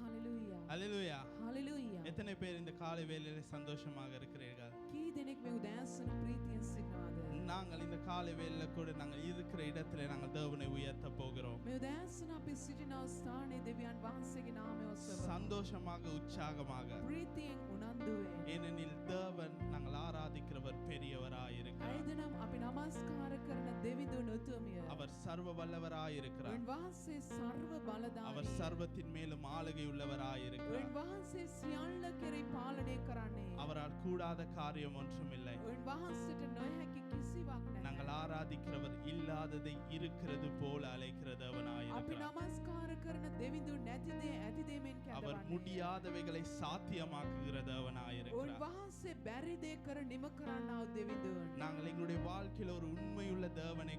Hallelujah. Hallelujah. Hallelujah. எத்தனை பேர் இந்த காலை வேளையிலே சந்தோஷமாக இருக்கிறீர்கள்? කී දෙනෙක් මේ උදෑසන ප්‍රීතියෙන් සිටිනවද? நாங்கள் இந்த காலை வேளையில கூட நாங்கள் இருக்கிற இடத்திலே நாங்கள் தேவனை உயர்த்த போகிறோம். මේ උදෑසන අපි සිටින ස්ථානයේ දෙවියන් වහන්සේගේ නාමය ඔසවමු. சந்தோஷமாக உற்சாகமாக. ප්‍රීතියෙන් උනන්දුවෙන්. ஏனெனில் தேவன் நாங்கள் ஆராதிக்கிறவர் பெரியவராய் இருக்கிறார். අයදනම් අපි නමස්කාර කරන දෙවිඳුන් උතුමිය. அவர் சர்வ வல்லவராய் இருக்கிறார். උන්වහන්සේ සර්ව බලධාරී. அவர் சர்வத்தின் மேலும் ஆளுகை உள்ளவராய் இருக்கிறார். උන්වහන්සේ සියල්ල කෙරෙහි පාලනය කරන්නේ. அவரால் கூடாத காரியம் ஒன்றுமில்லை. උන්වහන්සේට නොහැකි කිසිවක් නැහැ. நாங்கள் ஆராதிக்கிறவர் இல்லாததை இருக்கிறது போல அழைக்கிற தேவனாய் අපි இருக்கிறார். නමස්කාර කරන දෙවිඳුන් නැති දේ ඇති දෙමින් அவர் කැඳවන්නේ. முடியாதவைகளை சாத்தியமாக்குகிற தேவனாய் இருக்கிறார். උන්වහන්සේ බැරි දේ කර නිම කරන්නා වූ දෙවිඳුන්. நாங்கள் எங்களுடைய வாழ்க்கையில் ஒரு உண்மையுள்ள தேவனை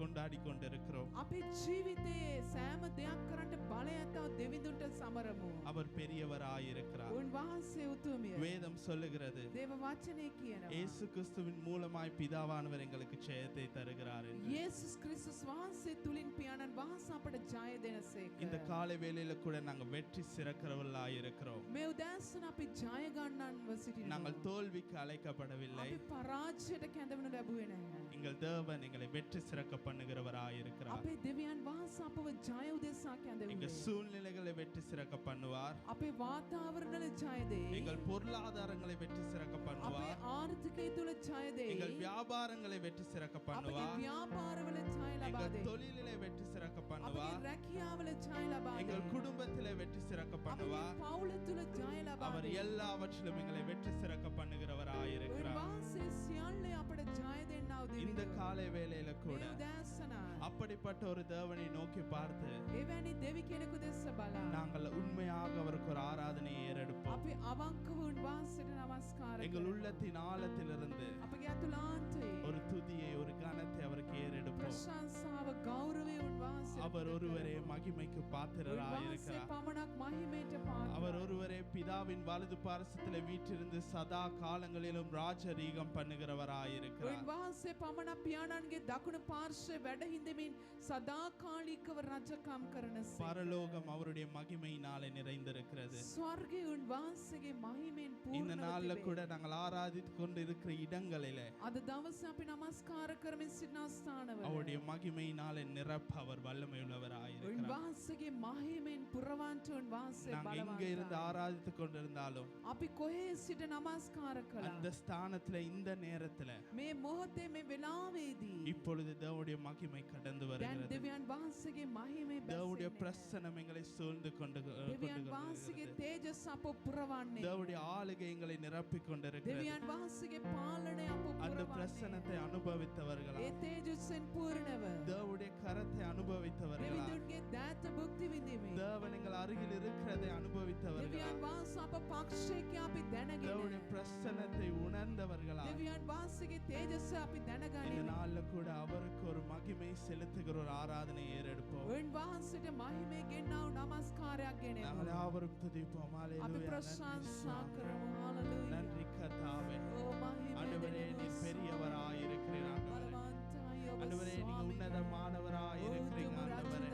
கொண்டாடி கொண்டிருக்கிறோம். අපේ ජීවිතයේ සෑම දෙයක් කරන්න බලය ඇත්තව දෙවිඳුන්ට සමරමු. அவர் பெரியவராய் இருக்கிறார். උන්වහන්සේ උතුමිය. வேதம் சொல்லுகிறது දේව වචනේ කියනවා. இயேசு கிறிஸ்துவின் மூலமாய் பிதாவானவர் எங்களுக்கு ஜெயத்தை தருகிறார் என்று. යේසුස් ක්‍රිස්තුස් වහන්සේ තුලින් පියාණන් වහන්සේ අපට ජය දෙනසේක. இந்த காலை வேளையில கூட நாங்கள் வெற்றி சிறக்கிறவர்களாய் இருக்கிறோம். මේ උදෑසන අපි ජය ගන්නන්ව සිටිනවා. நாங்கள் தோல்விக்கு அழைக்கப்படவில்லை. අපි පරාජයට කැඳවනු ලැබුවේ නැහැ. எங்கள் தேவன் எங்களை வெற்றி சிறக்க பண்ணுகிறவராய் இருக்கிறார். අපේ දෙවියන් වහන්සේ අපව ජය උදෙසා எங்கள் කැඳවුවේ. சூழ்நிலைகளை வெற்றி சிறக்க பண்ணுவார். අපේ වාතාවරණවල ජය දෙයි. எங்கள் பொருளாதாரங்களை வெற்றி சிறக்க අපේ பண்ணுவார். ආර්ථිකය තුල ජය දෙයි. எங்கள் வியாபாரங்களை வெற்றி சிறக்க අපගේ பண்ணுவார். ව්‍යාපාරවල ජය ලබා எங்கள் දෙයි. தொழிலிலே வெற்றி சிறக்க අපගේ பண்ணுவார். රැකියාවල ජය ලබා எங்கள் දෙයි. குடும்பத்திலே வெற்றி சிறக்க අපගේ பண்ணுவார். පවුල තුල ජය ලබා அவர் දෙයි. எல்லாவற்றிலும் எங்களை வெற்றி சிறக்க பண்ணுகிறவராய் இருக்கிறார். උන්වහන්සේ සියල්ල අපට ජය දෙන්නා වූ இந்த දෙවිඳුන්. காலை வேளையில கூட මේ උදෑසන அப்படிப்பட்ட ஒரு தேவனை நோக்கி பார்த்து එවැනි දෙවි කෙනෙකු දෙස බලා நாங்கள் உண்மையாக அவருக்கு ஒரு ஆராதனையை ஏறெடுப்போம். අපි අවංකව උන්වහන්සේට නමස්කාර எங்கள் කරමු. உள்ளத்தின் ஆழத்திலிருந்து අපගේ අතුලාන්තයේ ஒரு துதியை ஒரு கனத்தை அவருக்கு ஏறெடுப்போம். ප්‍රශංසාව ගෞරවය උන්වහන්සේට அவர் ஒருவரே மகிமைக்கு பாத்திரராய் උන්වහන්සේ இருக்கிறார். පමණක් මහිමයට පාත්‍රයි. அவர் ஒருவரே பிதாவின் வலது பாரசத்திலே வீற்றிருந்து சதா காலங்களிலும் ராஜரீகம் பண்ணுகிறவராய் இருக்கிறார். උන්වහන්සේ පමණක් පියාණන්ගේ දකුණු පාර්ශ්වයේ වැඩ හිඳමින් සදාකාලිකව රජකම් කරනසේ. பரலோகம் அவருடைய மகிமையினாலே நிறைந்திருக்கிறது. ස්වර්ගය උන්වහන්සේගේ මහිමෙන් இந்த පූර්ණව நாள்ல තිබේ. கூட நாங்கள் ஆராதித்துக் கொண்டு இருக்கிற இடங்களிலே අද දවසේ අපි නමස්කාර කරමින් සිටින ස්ථානවල அவருடைய மகிமையினாலே நிரப்ப அவர் வல்லமையுள்ளவராய் இருக்கிறார். උන්වහන්සේගේ මහිමෙන් පුරවන්ට උන්වහන්සේ நாங்கள் எங்க இருந்து බලවන්තයි. ஆராதித்துக் கொண்டிருந்தாலும் අපි කොහේ සිට නමස්කාර அந்த කළා. ஸ்தானத்துல இந்த நேரத்துல මේ මොහොතේ මේ වෙලාවේදී இப்பொழுது தேவனுடைய மகிமை கடந்து දැන් வருகிறது. දෙවියන් වහන්සේගේ මහිමේ தேவனுடைய බැසෙන්නේ. பிரசன்னம் எங்களை சூழ்ந்து கொண்டு දෙවියන් වහන්සේගේ තේජස අප පුරවන්නේ. தேவனுடைய ஆளுகை எங்களை நிரப்பிக் கொண்டிருக்கிறது. දෙවියන් වහන්සේගේ පාලනය අප அந்த පුරවන්නේ. பிரசன்னத்தை அனுபவித்தவர்களா, ඒ තේජසෙන් පූර්ණව தேவனுடைய கரத்தை அனுபவித்தவர்களா, දෙවිඳුන්ගේ දෑත භුක්ති විඳිමින් தேவன் எங்கள் அருகில் இருக்கிறதை அனுபவித்தவர்களா, දෙවියන් වහන්සේ අප පක්ෂයේ අපි දැනගෙන தேவனுடைய பிரசன்னத்தை உணர்ந்தவர்களா, දෙවියන් වහන්සේගේ තේජස අපි இந்த දැනගනිමු. நாள்ல கூட அவருக்கு ஒரு மகிமை செலுத்துகிற ஒரு ஆராதனை ஏறெடுப்போம். උන්වහන්සේට මහිමේ ගෙන්නා වූ නමස්කාරයක් ගෙනෙමු. நாங்கள் யாவரும் துதிப்போம். අපි ஹalleluya. ප්‍රශංසා කරමු. හalleluya. நன்றி கர்த்தாவே. ஓ மகிமை ஆண்டவரே நீர் பெரியவராய் இருக்கிறீர் ஆண்டவரே. බලවන්තයි ඔබ ஆண்டவரே நீங்க ස්වාමී. உன்னதமானவராய் இருக்கிறீங்க ஆண்டவரே.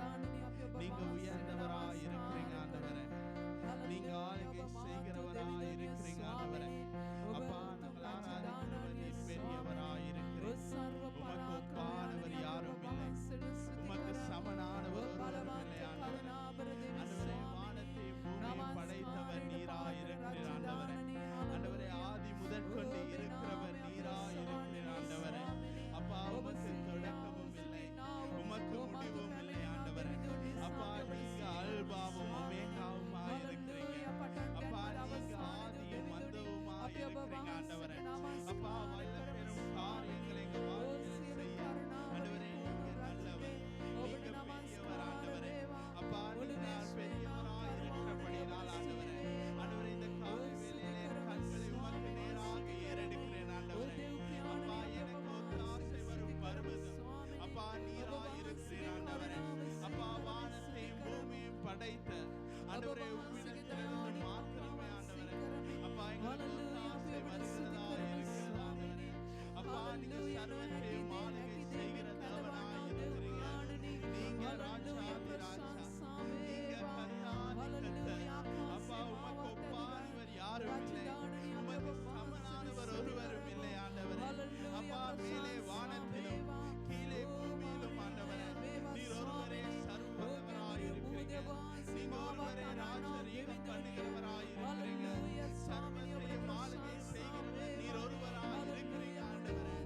நீங்க உயர்ந்தவராய் இருக்கிறீங்க ஆண்டவரே. நீங்க ஆளுகை செய்கிறவராய் இருக்கிறீங்க ஆண்டவரே. அப்பா நாங்கள் ஆராதிக்கிறவர் நீர் பெரியவராய் இருக்கிறீர். உமக்கு ஒப்பானவர் யாரும் இல்லை. உமக்கு சமனானவர் ஒருவரும் இல்லை ஆண்டவரே. ஆண்டவரே வானத்தையும் பூமியையும் படைத்தவர் நீராய் இருக்கிறீர் ஆண்டவரே. ஆண்டவரே ஆதி முதற்கொண்டு இருக்கிறவர் நீராய் இருக்கிறீர் ஆண்டவரே. அப்பா உமக்கு தொடக்கமும் இல்லை, உமக்கு முடிவும் இல்லை ஆண்டவரே. அப்பா நீங்க அல்பாவும் ஒமேகாவுமாய் இருக்கிறீங்க. அப்பா நீங்க ஆதியும் அந்தவுமாய் இருக்கிறீங்க ஆண்டவரே. அப்பா வல்ல பெரும் காரியங்களை எங்க வாழ்க்கையில் செய்ய ஆண்டவரே நீங்க நல்லவர், நீங்க பெரியவர் ஆண்டவரே. அப்பா நீங்க பெரியவராய் இருக்கிறபடியால் ஆண்டவரே, ஆண்டவரே இந்த காலை வேளையிலே என் கண்களை உமக்கு நேராக ஏறெடுக்கிறேன் ஆண்டவரே. அப்பா எனக்கு ஒத்தாசை வரும் பர்வதம் அப்பா நீராய் இருக்கிறீர் ஆண்டவரே. அப்பா வானத்தையும் பூமியையும் படைத்த ஆண்டவரே உம்மிடத்திலிருந்து மாத்திரமே ஆண்டவரே. அப்பா எங்களுக்கு ஒத்தாசை வருகிறதா இருக்கிறது ஆண்டவரே. அப்பா நீங்க சர்வத்தையும் ஆளுகை செய்கிற தேவனாய் இருக்கிறீங்க. நீங்க ராஜாதி ராஜா, நீங்க கர்த்தாதி கர்த்தர். ராஜரீகம் பண்ணுகிறவராய் இருக்கிறீங்க. சர்வத்தையும் ஆளுகை செய்கிறவர் நீர் ஒருவராய் இருக்கிறீங்க ஆண்டவரே.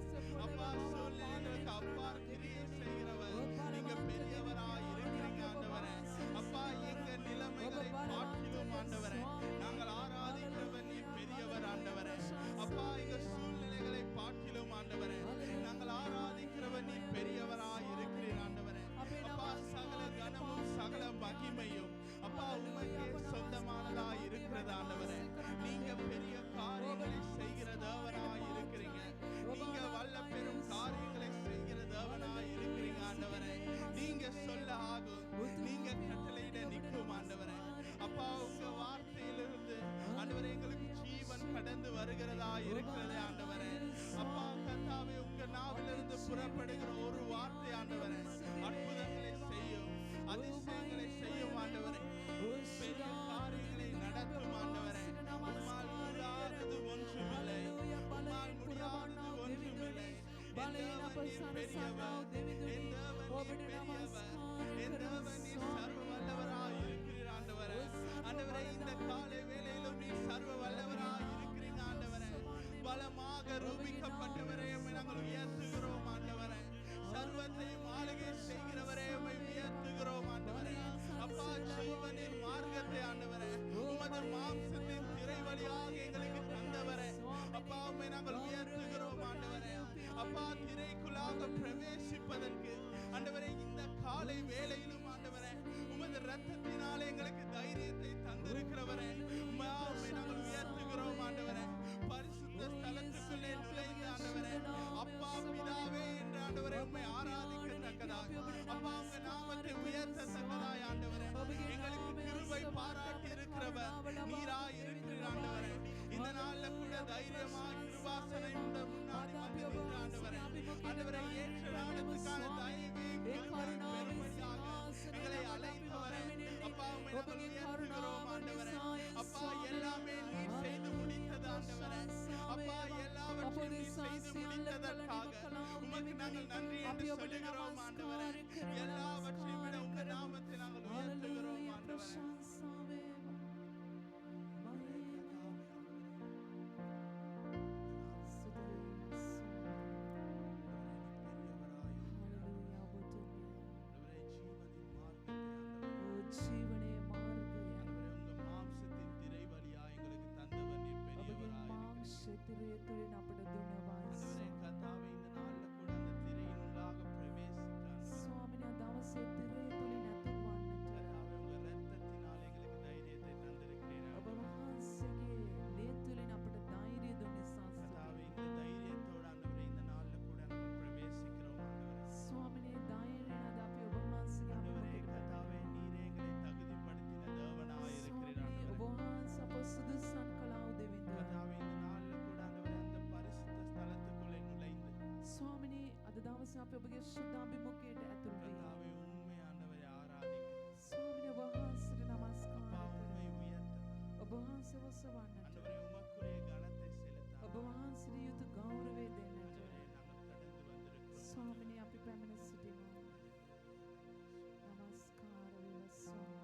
அப்பா சூழ்நிலைகளுக்கு அப்பா கிரியை செய்கிறவர் நீங்க பெரியவராய் இருக்கிறீங்க ஆண்டவரே. அப்பா எங்க நிலைமைகளை பார்க்கிலும் ஆண்டவரே நாங்கள் ஆராதிக்கிறவர் நீர் பெரியவர் ஆண்டவரே. அப்பா எங்க சூழ்நிலைகளை பார்க்கிலும் ஆண்டவரே நாங்கள் ஆராதிக்கிறவர் நீர் பெரியவராய் இருக்கிறீர் ஆண்டவரே. அப்பா சகல கனமும் சகல மகிமையும் அப்பா உமக்கே சொந்தமானதாய் இருக்கிறது ஆண்டவரே. நீங்க பெரிய காரியங்களை செய்கிற தேவனாய் இருக்கிறீங்க. நீங்க வல்ல பெரும் காரியங்களை செய்கிற தேவனாய் இருக்கிறீங்க ஆண்டவரே. நீங்க சொல்ல ஆகும், நீங்க கட்டளையிட நிற்கும் ஆண்டவரே. அப்பா உங்க வார்த்தையிலிருந்து ஆண்டவரே எங்களுக்கு ஜீவன் கடந்து வருகிறதா இருக்கிறது ஆண்டவரே. அப்பா கர்த்தாவே உங்க நாவிலிருந்து புறப்படுகிற ஒரு வார்த்தை ஆண்டவரே அற்புதங்களை செய்யும், அதிசயங்களை செய்யும் ஆண்டவரே. பெரிய காரியங்களை நடத்தும் ஆண்டவரே. உம்மால் முடியாதது ஒன்றுமில்லை, உம்மால் முடியாதது ஒன்றுமில்லை. என் தேவன் நீர் பெரியவர், என் தேவன் நீர் பெரியவர், என் தேவன் நீர் சர்வ வல்லவராய் இருக்கிறீர் ஆண்டவரே. ஆண்டவரே இந்த காலை வேளையிலும் நீர் சர்வ வல்லவராய் இருக்கிறீங்க ஆண்டவரே. பலமாக ரூபிக்கப்பட்டவரே உம்மை நாங்கள் உயர்த்துகிறோம் ஆண்டவரே. சர்வத்தையும் ஆளுகை செய்கிறவரே உம்மை உயர்த்துகிறோம் ஆண்டவரே. அப்பா ஜீவனின் மார்க்கத்தை ஆண்டவரே உமது மாம்சத்தின் திரை வழியாக எங்களுக்கு தந்தவரே அப்பா உம்மை நாங்கள் உயர்த்துகிறோம் ஆண்டவரே. அப்பா திரைக்குள்ளாக பிரவேசிப்பதற்கு ஆண்டவரே இந்த காலை வேளையிலும் ஆண்டவரே உமது இரத்தத்தினாலே எங்களுக்கு தைரியத்தை தந்திருக்கிறவரே உம்மை நாங்கள் உயர்த்துகிறோம் ஆண்டவரே. பரிசுத்த ஸ்தலத்துக்குள்ளே நுழைந்து ஆண்டவரே அப்பா பிதாவே என்று ஆண்டவரே உம்மை ஆராதிக்கத்தக்கதாய் அப்பா உங்க நாமத்தை உயர்த்தத்தக்கதாய் ஆண்டவரே எங்களுக்கு கிருபை பாராட்டி இருக்கிறவர் நீராய் இருக்கிறீர் ஆண்டவரே. இந்த நாள்ல கூட தைரியமாக கிருபாசனை முன்னாடி வந்து நின்று ஆண்டவரே ஆண்டவரே ஏற்ற நாளுக்கான தயவு கிருபை பெருமையாக எங்களை அழைத்தவரே அப்பா உம்மை நாங்கள் உயர்த்துகிறோம் ஆண்டவரே. அப்பா எல்லாமே நீர் செய்து முடித்தது ஆண்டவரே. அப்பா எல்லாவற்றையும் நீர் செய்து முடித்ததற்காக உமக்கு நாங்கள் நன்றி என்று சொல்லுகிறோம் ஆண்டவரே. எல்லாவற்றையும் விட உங்க நாமத்தை நாங்கள் உயர்த்துகிறோம் ஆண்டவரே. पे बगे शुद्धाभिमुखे ऐतुल रही कथावे उम्मे आंडवरे आराधिक स्वामी वहां से नमस्कार अप्पा उम्मे उयर्त अब वहां से वसवाना आंडवरे उमक्कुरे गणते सेलता अब वहां से युत गौरवे देना आंडवरे नामक कडंदु वंदिरुक्रोम स्वामी ने आपकी पैमने सिटी नमस्कार वे स्वामी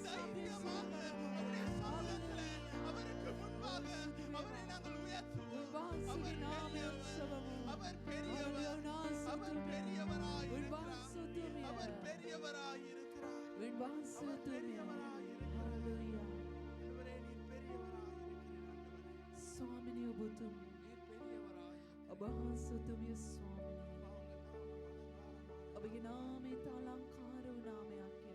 தைரியமாக அவருடைய சமூகத்திலே அவருக்கு முன்பாக அவரை நாங்கள் உயர்த்துவோம். அவர் பெரியவர், அவர் பெரியவராய் இருக்கிறார், அவர் பெரியவராய் இருக்கிறார், அவர் பெரியவராய் இருக்கிறார். ஆண்டவரே நீர் பெரியவராய் இருக்கிறீர். स्वामिनी उबुतुम நீர் பெரியவராய் अबहसुतुम ये स्वामिनी अब ये नामे तालंकारो नामे आके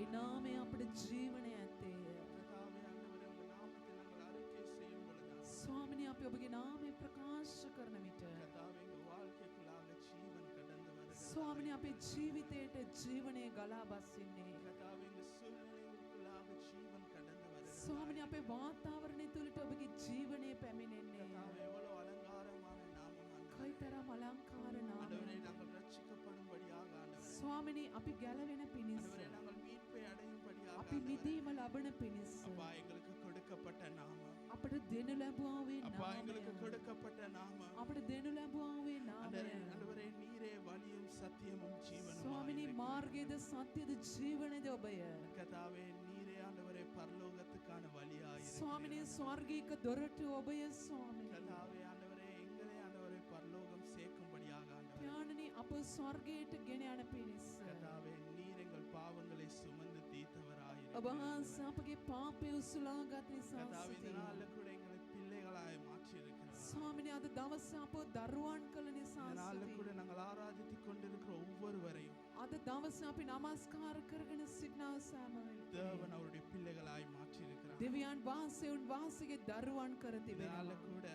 ए नामे अपने जीवन आते स्वामिनी आप अब ये नामे प्रकाश करने मिटे स्वामिनी आप जीवितेट जीवने गला बसिने स्वामिनी आप वातावरण तुलिट अब ये जीवने पैमिने कई तरह अलंकार नाम स्वामिनी अपि ගැලවෙන පිණිස අපි නිදීම ලබන පිණිස அப்பா எங்களுக்கு கொடுக்கப்பட்ட நாமம் අපට දෙනු ලැබුවාවේ அப்பா නාමය எங்களுக்கு கொடுக்கப்பட்ட நாமம் අපට දෙනු ලැබුවාවේ නාමය ஆண்டவரே நீரே வழியும் சத்தியமும் ஜீவனும் ස්වාමිනී මාර්ගයේද සත්‍යද ජීවනද ඔබය கர்த்தாவே நீரே ஆண்டவரே பரலோகத்துக்கான வழியாய் ස්වාමිනී ස්වර්ගීක දොරටු ඔබය ස්වාමිනී கர்த்தாவே ஆண்டவரே எங்களை ஆண்டவரே பரலோகம் சேர்க்கும்படியாக ஆண்டவரே ඥානනි අප ස්වර්ගයට ගෙන යන පිණිස கர்த்தாவே நீர் எங்கள் பாவங்களை சுமந்து தீர்த்தவராய் ඔබ වහන්සේ අපගේ පාපය උසුලාගත් නිසා கர்த்தாவே සිටින இதனால கூட எங்களை பிள்ளைகளாய் மாற்றி இருக்கிறார். ස්වාමිනී අද දවසේ අප දරුවන් කළ නිසා இதனால සිටින கூட நாங்கள் ஆராதித்துக் கொண்டிருக்கிற ஒவ்வொருவரையும் අද දවසේ අපි නමස්කාර කරගෙන සිටිනා සෑම தேவன் அவருடைய பிள்ளைகளாய் மாற்றி இருக்கிறார். දෙවියන් වහන්සේ උන්වහන්සේගේ දරුවන් කර இதனால තිබෙනවා கூட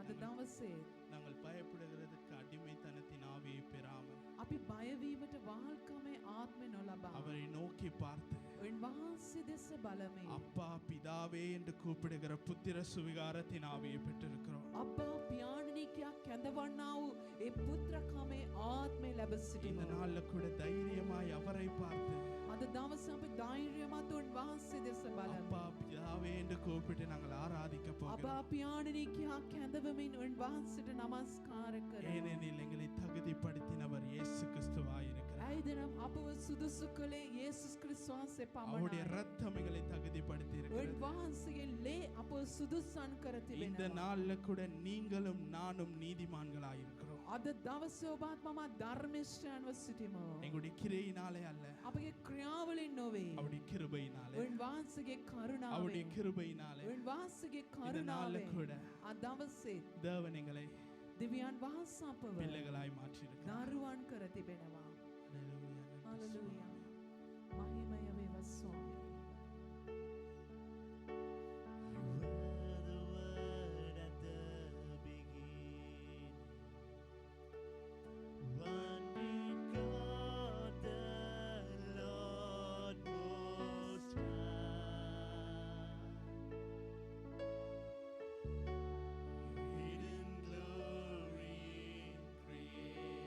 අද දවසේ நாங்கள் பயப்படுகிறதுக்கு அடிமைத்தனத்தின் ஆவியை பெறாமல் අපි බය වීමට වහල්කමේ ආත්මය නොලබා அவரை நோக்கி பார்த்து උන්වහන්සේ දෙස බලමින් அப்பா பிதாவே என்று கூப்பிடுகிற புத்திர சுவிகாரத்தின் ஆவியை பெற்றிருக்கிறோம். අප්පා පියාණනි කියා කැඳවන්නා වූ ඒ පුත්‍රකමේ ආත්මය ලැබ இந்த සිටිනවා நாள்ல கூட தைரியமாய் அவரை பார்த்து අද දවසේ අපි ධෛර්යමත් උන්වහන්සේ දෙස அப்பா බලමු பிதாவே என்று கூப்பிட்டு நாங்கள் ஆராதிக்க போகிறோம். අප්පා පියාණනි කියා කැඳවමින් උන්වහන්සේට නමස්කාර කරමු ஏனெனில் எங்களை தகுதிப்படுத்தினவர் இயேசு கிறிஸ்துவாய் இருக்கிறார். ඇයිදනම් අපව සුදුසු කළේ යේසුස් ක්‍රිස්තුස් වහන්සේ அவருடைய පමණයි ரத்தம் எங்களை தகுதிப்படுத்தி இருக்கிறது. උන්වහන්සේගේ ලේ අපව සුදුසන් කර இந்த තිබෙනවා நாள்ல கூட நீங்களும் நானும் நீதிமான்களாய் இருக்கிறோம். අද දවසේ ඔබත් මම ධර්මිෂ්ඨයන්ව සිටිමු எங்களுடைய கிரையினாலே அல்ல, අපගේ ක්‍රියාවලින් නොවේ அவருடைய கிருபையினாலே, උන්වහන්සේගේ அவருடைய කරුණාවෙන් கிருபையினாலே උන්වහන්සේගේ இந்த நாள்ல කරුණාවෙන් கூட අද දවසේ தேவன் எங்களை දෙවියන් වහන්සේ අපව பிள்ளைகளாய் மாற்றி இருக்கிறார். දරුවන් කර තිබෙනවා හalleluya මහිමය වේවා ස්වාමී Hidden glory in creation.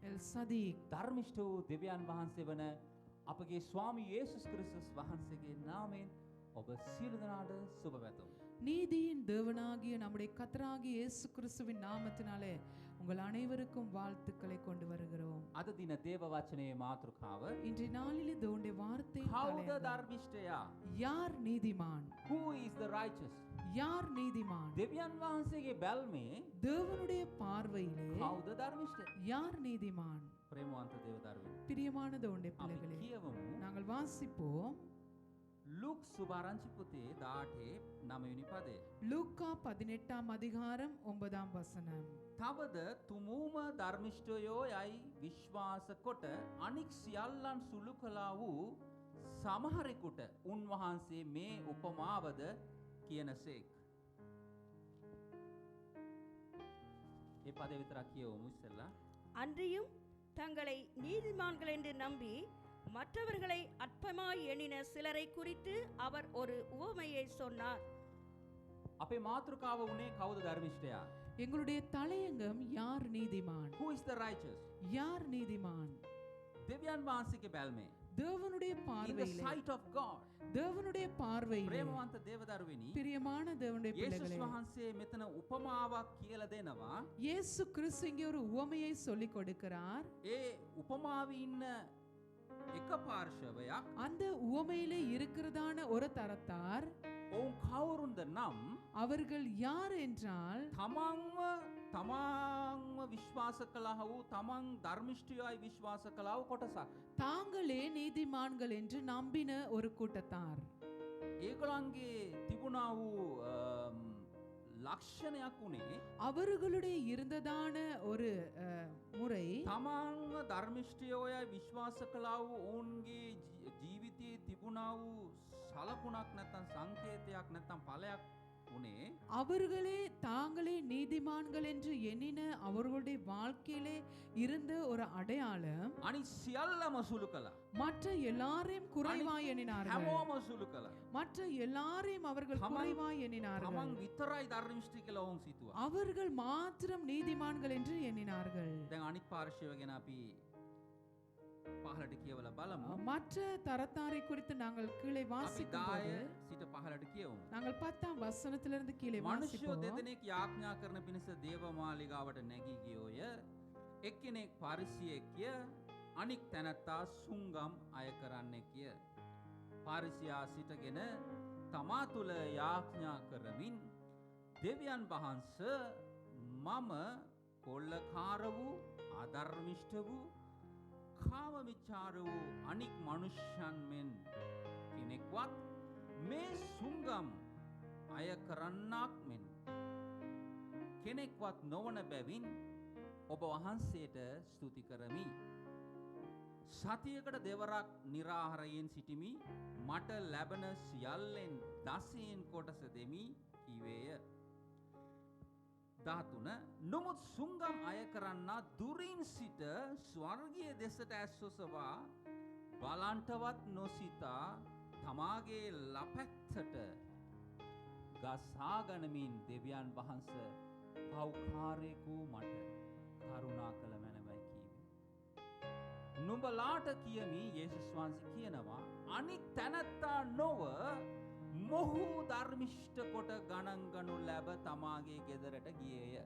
එල් සදීක් ධර්මිෂ්ඨ වූ දෙවියන් වහන්සේ වන අපගේ ස්වාමී යේසුස් ක්‍රිස්තුස් වහන්සේගේ නාමයෙන් ඔබ සියලු දෙනාට සුබ පැතුම්. நீதியின் தேவனாகிய நம்முடைய கர்த்தராகிய இயேசு கிறிஸ்துவின் நாமத்தினாலே உங்கள் அனைவருக்கும் வாழ்த்துக்களை கொண்டு வருகிறோம். අද දින දේව වචනයේ මාතෘකාව இன்றைய நாளிலே தேவனுடைய வார்த்தை කවුද ධර්මිෂ්ඨයා? யார் நீதிமான்? Who is the righteous? யார் நீதிமான்? දෙවියන් වහන්සේගේ බැල්මේ தேவனுடைய பார்வையிலே කවුද ධර්මිෂ්ඨ? யார் நீதிமான்? ප්‍රේමවන්ත දේව දරුවනි. பிரியமான தேவனுடைய අපි பிள்ளைகளே, කියවමු நாங்கள் வாசிப்போம் ලුක් සුභාරංචි පුතේ 18 9 වෙනි පදය. லூக்கா 18ஆம் அதிகாரம் 9ஆம் வசனம். තවද තුමූම ධර්මිෂ්ඨයෝ යයි විශ්වාස කොට අනික් සියල්ලන් සුළු කළා වූ සමහරෙකුට උන්වහන්සේ මේ උපමාවද කියනසේක්. ඒ පදේ විතරක් කියවමු ඉස්සෙල්ලා. அன்றியும் தங்களை நீதிமான்கள் என்று நம்பி மற்றவர்களை அற்பமாய் எண்ணின சிலரை குறித்து அவர் ஒரு உவமையை சொன்னார். අපේ මාතෘකාව උනේ කවුද ධර්මිෂ්ඨයා? எங்களுடைய தலையங்கம் யார் நீதிமான்? Who is the righteous? யார் நீதிமான்? දෙවියන් වහන්සේගේ බැල්මේ. தேவனுடைய In the பார்வையிலே, sight of God. தேவனுடைய பார்வையிலே, ප්‍රේමවන්ත දේව දරුවනි. பிரியமான தேவனுடைய යේසුස් பிள்ளைகளே, වහන්සේ මෙතන උපමාවක් කියලා දෙනවා. இயேசு கிறிஸ்து இங்கே ஒரு உவமையை சொல்லிக் கொடுக்கிறார். ඒ උපමාවේ ඉන්න එක පාර්ශවයක් அந்த உவமையிலே இருக்கிறதான ஒரு தரத்தார் ඔවුන් කවුරුන්ද නම් அவர்கள் யார் என்றால் තමන්ව විශ්වාස කළා වූ තමන් ධර්මිෂ්ඨයයි විශ්වාස කළා වූ කොටසක්. தாங்களே நீதிமான்கள் என்று நம்பின ஒரு கூட்டத்தார். ඒගොල්ලන්ගේ තිබුණා වූ ලක්ෂණයක් උනේ அவர்களுடைய இருந்ததான ஒரு முறை තමන්ව ධර්මිෂ්ඨයෝයයි විශ්වාස කළා වූ ඔවුන්ගේ ජීවිතයේ තිබුණා වූ සලකුණක් නැත්නම් සංකේතයක් නැත්නම් ඵලයක් උනේ அவர்களே தாங்களே நீதிமான்கள் என்று எண்ணின அவர்களுடைய வாழ்க்கையிலே இருந்த ஒரு அடையாளம் අනිත් සියල්ලම සුළු කළා. மற்ற எல்லாரையும் குறைவாய் எண்ணினார்கள். හැමෝම සුළු කළා. மற்ற எல்லாரையும் அவர்கள் குறைவாய் எண்ணினார்கள். තමන් විතරයි ධර්මිෂ්ඨ කියලා ඔවුන් සිතුවා. அவர்கள் மாத்திரம் நீதிமான்கள் என்று எண்ணினார்கள். දැන් අනිත් පාර්ශ්වය ගැන අපි පහලට කියවලා බලමු. மற்ற தரத்தாரை குறித்து நாங்கள் கீழே අපි வாசிக்கும் 10 போது සිට පහලට කියවමු. நாங்கள் 10ஆம் வசனத்திலிருந்து கீழே මනුෂ්‍යෝ வாசிப்போம். දෙදෙනෙක් යාඥා කරන පිණිස දේවමාලිගාවට නැගී ගියෝය. එක්කෙනෙක් පාරිසියෙක්ය, අනික් තැනැත්තා සුංගම් අය කරන්නෙක්ය. පාරිසියා සිටගෙන තමා තුළ යාඥා කරමින් දෙවියන් වහන්සේ මම කොල්ලකාර වූ අධර්මිෂ්ඨ වූ කාමමිච්ඡාර වූ අනික් මනුෂ්‍යයන් මෙන් කෙනෙක්වත් මේ සුංගම් අය කරන්නක් මෙන් කෙනෙක්වත් නොවන බැවින් ඔබ වහන්සේට ස්තුති කරමි. සතියකට දෙවරක් निराහාරයෙන් සිටිමි. මට ලැබෙන සියල්ලෙන් 10න් කොටස දෙමි කීවේය. 13 නමුත් සුංගම් අය කරන්නා දුරින් සිට ස්වර්ගීය දෙසට ඇස්සොසවා බලන්ටවත් නොසිතා තමාගේ ලපැත්තට ගසාගනමින් දෙවියන් වහන්සේ පව්කාරයෙකු මට කරුණා කළ මැනවයි කීවේ. නුඹලාට කියමි යේසුස් වහන්සේ කියනවා අනික් තැනැත්තා නොව මොහු ධර්මිෂ්ඨ කොට ගණන් ගනු ලැබ තමාගේ ගෙදරට ගියේය.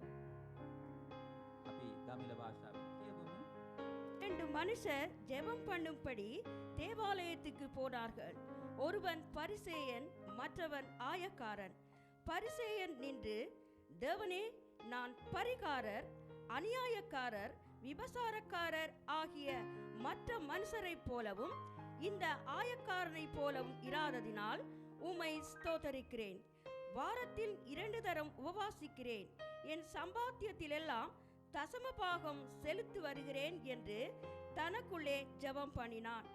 අපි දමිළ භාෂාවෙන් කියවමු. 2 மனுஷர் ஜெபம் பண்ணும்படி தேவாலயத்துக்கு போனார்கள். ஒருவன் பரிசேயன், மற்றவன் ஆயக்காரன். பரிசேயன் நின்று, தேவனே, நான் பரிகாரர், அநியாயக்காரர், விபசாரக்காரர் ஆகிய மற்ற மனுஷரைப் போலவும் இந்த ஆயக்காரனைப் போலவும் இராததினால் உம்மை ஸ்தோத்தரிக்கிறேன். வாரத்தில் 2 தரம் உபவாசிக்கிறேன். என் சம்பாத்தியத்திலெல்லாம் தசம பாகம் செலுத்தி வருகிறேன் என்று தனக்குள்ளே ஜெபம் பண்ணினான்.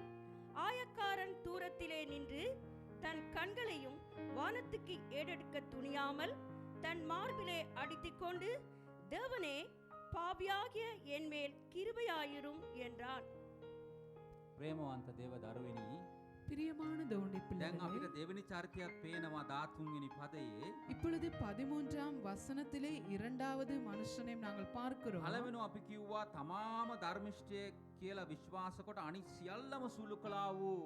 ஆயக்காரன் தூரத்திலே நின்று தன் கண்களையும் வானத்துக்கு ஏறெடுக்க துணியாமல் தன் மார்பிலே அடித்துக்கொண்டு, தேவனே, பாவியாகிய என் மேல் கிருபையாயிரும் என்றான். ප්‍රේමවන්ත දේව දරුවනි, பிரியமான தேவனுடைய දැන් பிள்ளைகளே, අපිට දෙවෙනි චරිතයත් පේනවා 13 වෙනි පදයේ. இப்பொழுது 13ஆம் வசனத்திலே இரண்டாவது மனுஷனை நாங்கள் பார்க்கிறோம். පළවෙනි අපි කිව්වා තමාම ධර්මිෂ්ඨයෙක් කියලා විශ්වාස කොට අනිත් සියල්ලම සුළු කළා වූ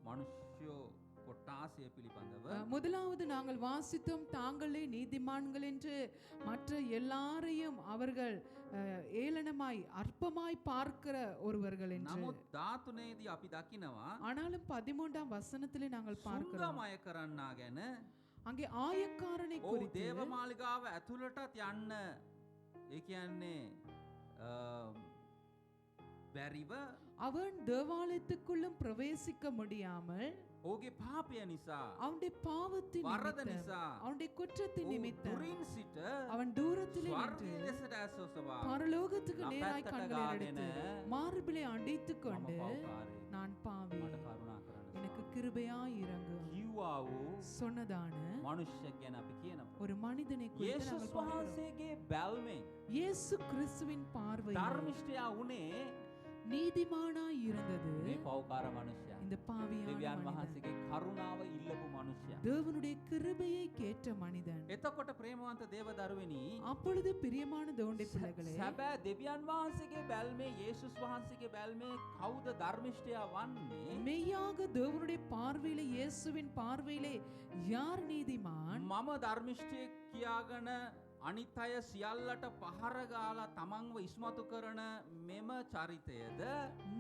මිනිස්යෝ කොටාසය පිළිබඳව. முதலாவது நாங்கள் வாசித்தோம், தாங்களே நீதிமான்கள் என்று மற்ற எல்லாரையும் அவர்கள் ஏளனமாய் அற்பமாய் பார்க்கிற ஒருவர்கள் என்று. නමුත් 13 අපි දකිනවා ஆனாலும் 13ஆம் வசனத்திலே நாங்கள் பார்க்கிறோம், සුංගමය කරන්නා ගැන. அங்கே ஆயக்காரனை ඔව් குறித்து දේවමාලිගාව ඇතුළටත් යන්න ඒ කියන්නේ බැරිව அவன் தேவாலயத்துக்குள்ளும் பிரவேசிக்க முடியாமல் ඔහුගේ පාපය නිසා அவனுடைய பாவத்தின் වරද நிமித்தம், නිසා அவனுடைய குற்றத்தின் ඔහු நிமித்தம் දුරින් සිට அவன் தூரத்திலே ස්වර්ගයේ நின்று දෙසට ඇසොසවා பரலோகத்துக்கு நான் நேராய் පැත්තට கண்களை ගාගෙන எடுத்து மார்பிலே அடித்துக் මම கொண்டு, පව්කාරයෙක්. நான் பாவி, මට කරුණා කරන්න. எனக்கு கிருபையாய் இறங்கும் කිව්වා වූ சொன்னதான මනුෂ්‍යයෙක් ගැන අපි කියනවා. ஒரு மனிதனை குறித்து යේසුස් நாங்கள் பார்க்கிறோம். වහන්සේගේ බැල්මෙන් இயேசு கிறிஸ்துவின் பார்வையில் ධර්මිෂ්ඨයා වුණේ நீதிமானாய் இருந்தது මේ පව්කාර මනුෂ්‍යයා. இந்த பாவியான දෙවියන් மனிதன், වහන්සේගේ කරුණාව ඉල්ලපු මනුෂ්‍යයා. தேவனுடைய கிருபையை கேட்ட மனிதன். එතකොට ප්‍රේමවන්ත දේවදරුවනි, அப்பொழுது பிரியமான தேவனுடைய பிள்ளைகளே, සැබෑ දෙවියන් වහන්සේගේ බැල්මේ යේසුස් වහන්සේගේ බැල්මේ කවුද ධර්මිෂ්ඨයා වන්නේ? மெய்யாக தேவனுடைய பார்வையிலே, இயேசுவின் பார்வையிலே யார் நீதிமான்? මම ධර්මිෂ්ඨයෙක් කියාගෙන අනිත් අය සියල්ලට පහර ගාලා තමන්ව ඉස්මතු කරන මෙම චරිතයද